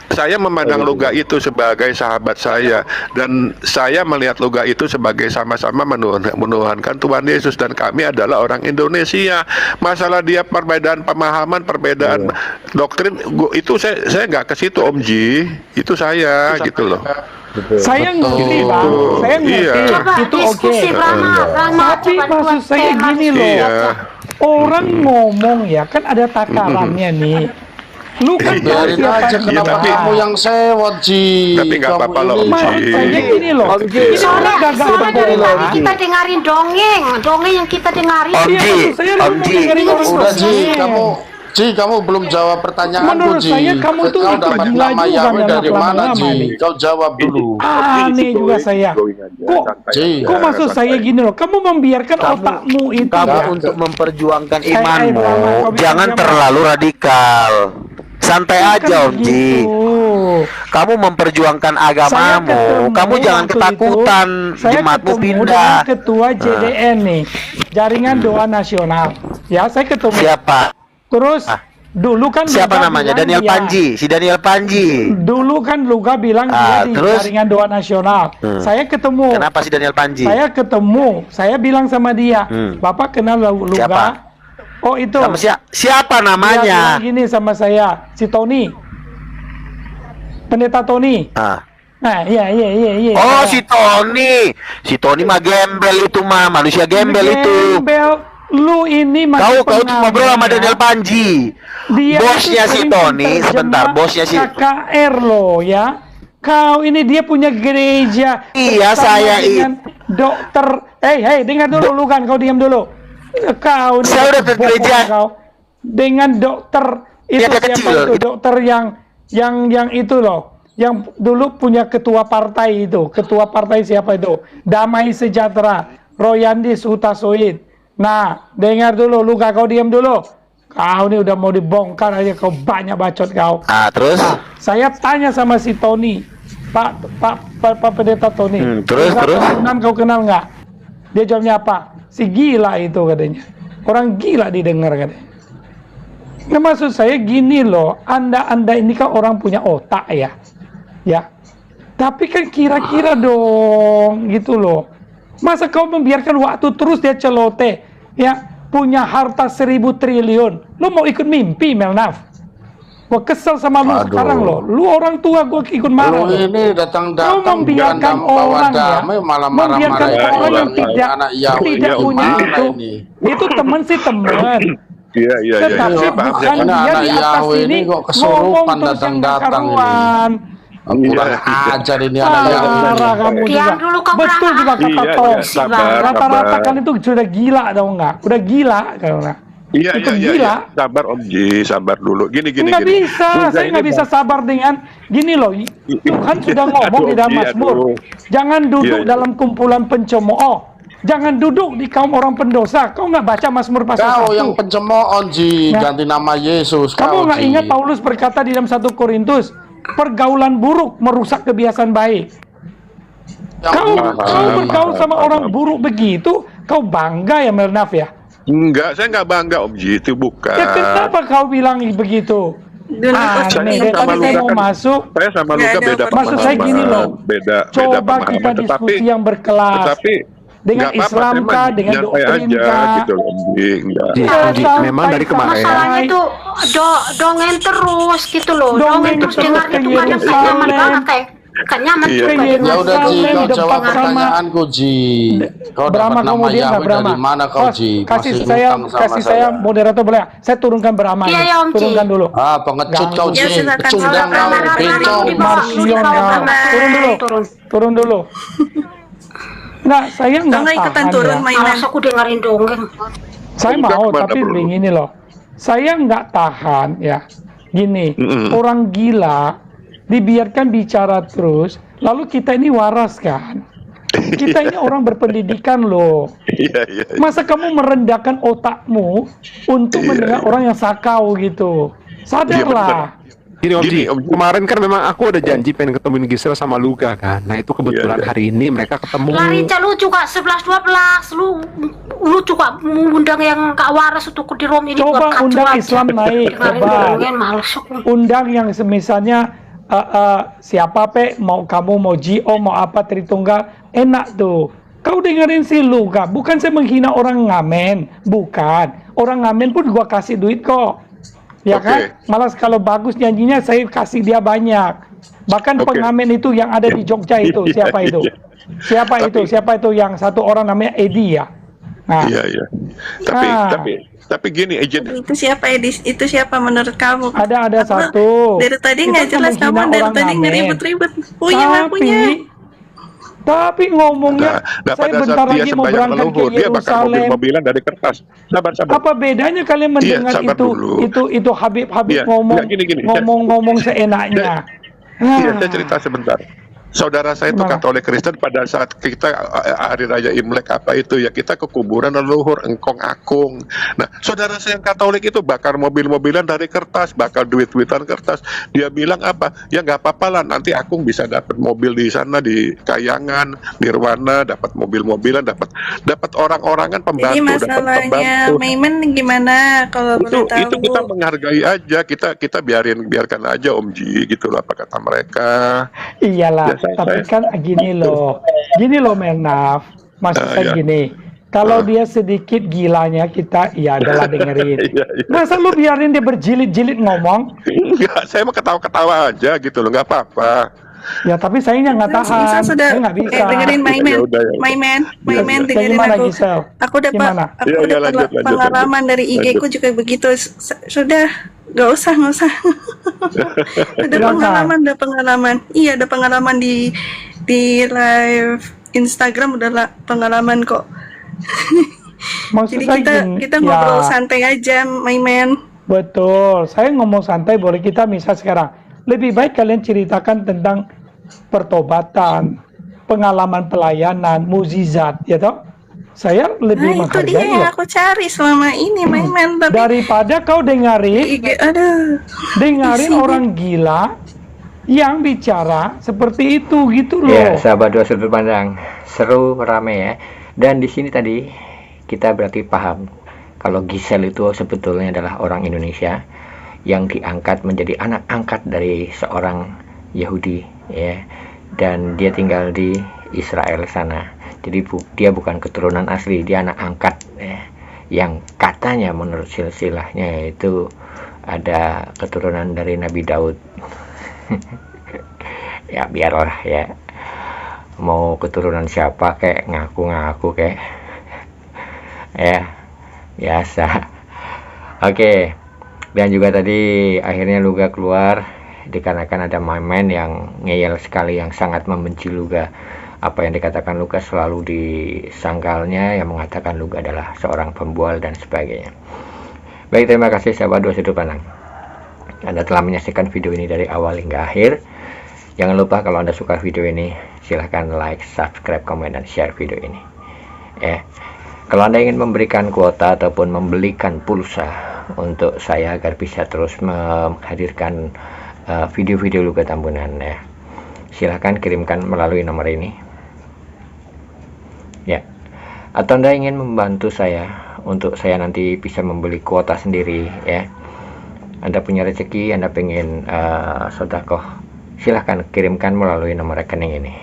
saya memandang Luga itu sebagai sahabat saya, dan saya melihat Luga itu sebagai sama-sama menuhankan Tuhan Yesus, dan kami adalah orang Indonesia. Masalah dia perbedaan pemahaman, perbedaan doktrin, itu saya nggak ke situ, Om Ji. Itu saya gitu loh. Saya ngerti bang, saya ngerti itu oke. Tapi maksud saya gini loh, orang ngomong ya kan ada takarannya nih. Lu kan biarin aja, kenapa kamu yang sewot Ji? Tapi nggak apa-apa loh Om Ji. Saya gini loh, Soalnya dari tadi kita dengerin dongeng yang kita dengerin. Om Ji, udah Ji, Ji, kamu belum jawab pertanyaanku, Menurut Ji. saya kamu tuh Kau dapat gila nama juga Yahweh dalam dari mana, lama-lama Ji? nih. Kau jawab dulu. Aneh juga saya. Kok maksud saya gini loh, kamu membiarkan otakmu itu Kamu ya. untuk memperjuangkan Brahma, imanmu, kau bilang jangan Brahma. terlalu radikal. Santai aja, Om Ji. Kamu memperjuangkan agamamu, kamu jangan ketakutan jemaatmu pindah. Ketua JDN nih, Jaringan Doa Nasional. Ya, saya ketemu. Siapa? Terus dulu kan Siapa Luga namanya? bilang Daniel dia- Panji, si Daniel Panji. Dulu kan Luga bilang dia di terus? Jaringan Doa Nasional. Saya ketemu. Kenapa si Daniel Panji? Saya ketemu. Saya bilang sama dia, Bapak kenal Luga? Siapa? Oh itu. Sama siapa Dia namanya? bilang gini sama saya, si Tony. Pendeta Tony. Nah, iya. Oh, si Tony mah gembel itu mah, manusia gembel itu. Gembel. Lu ini masih Kau tuh ngobrol sama Daniel Panji. Dia Bosnya itu si sering Tony, penerjemah sebentar, bosnya si KKR loh ya. Kau ini dia punya gereja. Iya, bersama saya dengan dokter. Hei, dengar dulu lu kan, kau diam dulu. Kau ini Saya udah ke bohong gereja. kau. Dengan dokter itu Yang siapa kecil. itu? Dokter yang itu loh. Yang dulu punya ketua partai itu. Ketua partai siapa itu? Damai Sejahtera. Royandis Hutasoid. Nah, dengar dulu, Luka, kau diam dulu. Kau ini udah mau dibongkar aja, kau banyak bacot kau. Terus? Nah, saya tanya sama si Tony, Pak Pendeta Tony. terus? Kau kenal nggak? Dia jawabnya apa? Si gila itu katanya. Orang gila didengar katanya. Nah, maksud saya gini loh, Anda ini kan orang punya otak ya. Ya. Tapi kan kira-kira dong gitu loh. Masa kau membiarkan waktu terus dia celoteh, ya, punya harta 1.000 triliun. Lu mau ikut mimpi, Melnaf? Gua kesel sama lu sekarang loh. Lu orang tua gua ikut marah. Lu ini datang-datang membiarkan bawa orang ya, damai malah membiarkan marah-marah orang yang tidak punya itu. Itu teman sih teman. Iya. Tetapi Saya paham, bukan saya paham. dia di atas Yahweh ini ini kok ngomong kesurupan terus yang datang-datang ini. karuan. Kurang ajar ini anak Yahweh. Parah kamu juga. Diam dulu kau, Betul juga kata Iya, Tom. sabar, Rata-rata sabar. kan itu sudah gila tau nggak? Udah gila karena. Iya. Gila. Sabar Om Ji, sabar dulu. Gini. Nggak bisa, Luga saya ini nggak bisa sabar dengan gini loh. Tuhan sudah ngomong di dalam Aduh, Mazmur, aduh. jangan duduk Iya. dalam kumpulan pencemooh, jangan duduk di kaum orang pendosa. Kau nggak baca Mazmur pasal Kau 1? yang pencemooh, Ji. Nah. Ganti nama Yesus. Kamu nggak Ji. ingat Paulus berkata di dalam 1 Korintus, pergaulan buruk merusak kebiasaan baik. Kau bergaul sama orang buruk begitu, kau bangga ya Melnaf ya? Enggak, saya nggak bangga Om Ji, itu bukan. Ya kenapa kau bilang begitu? Saya Aneh, sama tadi saya Luka mau kan- masuk. Saya sama Luka beda Maksud saya gini loh, beda coba pemahaman. kita diskusi yang berkelas. Tetapi Dengan nggak apa-apa, Islam saya kah, mah dengan nyantai doktrin aja, kah? gitu loh, Om Ji. Enggak. Memang dari kemarin. Masalahnya itu dongeng terus gitu loh. Dongeng terus dengar itu kadang gak nyaman banget kayak gak nyaman Iya. juga Ya dengar. udah Ji, kau Depan jawab sama- pertanyaanku Ji. Kau Brahma dapat nama kemudian nggak Yahweh Brahma? dari mana kau Oh, Ji? kasih Masih saya, hutang sama kasih saya moderator boleh? Saya turunkan Brahma. Iya, nih. ya, Om Ji. Turunkan dulu. Pengecut kau Ya, Ji. silakan. Pecundang kau, bencong. Marsion kau. Turun dulu. Turun dulu. Nggak, saya nggak ikutan tahan turun ya. mainan. Malas aku dengerin dongeng. Saya Udah mau, kemana, tapi bro? begini loh. Saya nggak tahan ya. Gini, orang gila dibiarkan bicara terus, lalu kita ini waras kan? Kita ini orang berpendidikan loh. Iya. Masa kamu merendahkan otakmu untuk mendengar orang yang sakau gitu? Sadarlah. Gini Om Ji, kemarin kan memang aku ada janji pengen ketemuin Gisel sama Luka kan. Nah itu kebetulan hari ini mereka ketemu. Larica lu juga 11-12 lu juga undang yang Kak Waras untuk di room ini buat Coba kacau undang aja. Islam naik, Dengerin coba. dongeng males aku. Undang yang misalnya siapa mau kamu mau Gio mau apa Tritunggal, enak tuh. Kau dengerin si Luka, bukan saya menghina orang ngamen, bukan. Orang ngamen pun gua kasih duit kok. Ya kan? Malas kalau bagus nyanyinya saya kasih dia banyak. Bahkan pengamen itu yang ada di Jogja itu, siapa itu? Siapa itu yang satu orang namanya Edi ya? Nah. Iya. Tapi gini, agent Itu siapa Edis? Itu siapa menurut kamu? Ada satu. Dari tadi Itu nggak jelas menghina kamu dari orang tadi ngamen. ngeribut-ribut. Punya. Tapi ngomongnya, Nah, saya pada saat bentar dia lagi mau sembahyang berangkat ke leluhur, dia bakar Yerusalem. mobil-mobilan dari kertas. Sabar. Apa bedanya kalian mendengar sabar dulu. itu Habib Iya, ngomong enggak, gini. ngomong seenaknya. Iya, saya cerita sebentar. Saudara saya itu Gimana? Katolik Kristen. Pada saat kita hari raya Imlek apa itu ya, kita ke kuburan leluhur engkong akung. Nah, saudara saya yang Katolik itu bakar mobil-mobilan dari kertas, bakar duit-duitan kertas. Dia bilang apa? Ya nggak apa-apa lah, nanti akung bisa dapat mobil di sana di Kayangan, Nirwana, dapat mobil-mobilan, dapat orang-orangan Jadi pembantu, dapat masalahnya pembantu. Maimen gimana kalau boleh tahu? Itu kita menghargai aja, kita biarkan aja Om Ji gitu loh, apa kata mereka. Iyalah, Ya, tapi kan gini loh Menaf, maksud saya ya. gini, kalau dia sedikit gilanya kita, ya adalah dengerin. Iya. Masa lu biarin dia berjilid-jilid ngomong? Enggak, saya mau ketawa-ketawa aja gitu loh, nggak apa-apa. Ya tapi saya nggak tahan, Gisel sudah saya nggak bisa. dengerin Maimen, Ya udah. Maimen Kayak dengerin gimana, aku. Gisel? Aku dapat Gimana? Lanjut. pengalaman dari IG ku juga begitu. Sudah, nggak usah. Ada pengalaman. Iya, ada pengalaman di live Instagram udah pengalaman kok. Maksud Jadi saya kita gini, ngobrol ya, santai aja, Maimen. betul. Saya ngomong santai, boleh kita misal sekarang. Lebih baik kalian ceritakan tentang pertobatan, pengalaman pelayanan, mukjizat, ya toh? Saya lebih Nah, itu dia menghargai yang loh. aku cari selama ini, Maimen. Tapi Daripada kau dengarin Isi. orang gila yang bicara seperti itu gitu loh. Ya, sahabat dua sudut pandang, seru, rame ya. Dan di sini tadi kita berarti paham kalau Gisel itu sebetulnya adalah orang Indonesia yang diangkat menjadi anak angkat dari seorang Yahudi ya, dan dia tinggal di Israel sana. Jadi dia bukan keturunan asli, dia anak angkat ya, yang katanya menurut silsilahnya itu ada keturunan dari Nabi Daud. Ya biarlah ya, mau keturunan siapa kayak ngaku-ngaku kayak ya biasa. Oke. Dan juga tadi akhirnya Luga keluar dikarenakan ada Maimen yang ngeyel sekali, yang sangat membenci Luga. Apa yang dikatakan Luga selalu disangkalnya, yang mengatakan Luga adalah seorang pembual dan sebagainya. Baik, terima kasih sahabat dua sudut pandang. Anda telah menyaksikan video ini dari awal hingga akhir. Jangan lupa kalau Anda suka video ini, silahkan like, subscribe, komen, dan share video ini. Kalau Anda ingin memberikan kuota ataupun membelikan pulsa untuk saya agar bisa terus menghadirkan video-video Luga Tambunan ya, silahkan kirimkan melalui nomor ini ya. Atau Anda ingin membantu saya untuk saya nanti bisa membeli kuota sendiri ya, Anda punya rezeki, Anda pengen sedekah, silahkan kirimkan melalui nomor rekening ini.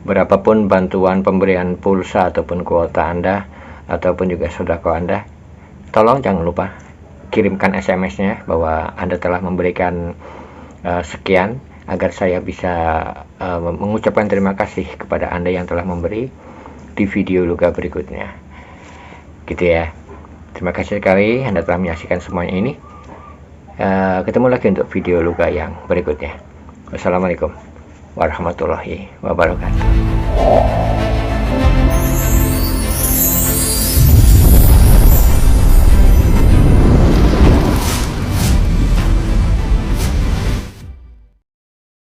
Berapapun bantuan pemberian pulsa ataupun kuota Anda ataupun juga sedekah Anda, tolong jangan lupa kirimkan SMS-nya bahwa Anda telah memberikan sekian, agar saya bisa mengucapkan terima kasih kepada Anda yang telah memberi di video Luga berikutnya. Gitu ya. Terima kasih sekali Anda telah menyaksikan semuanya ini. Ketemu lagi untuk video Luga yang berikutnya. Wassalamualaikum warahmatullahi wabarakatuh.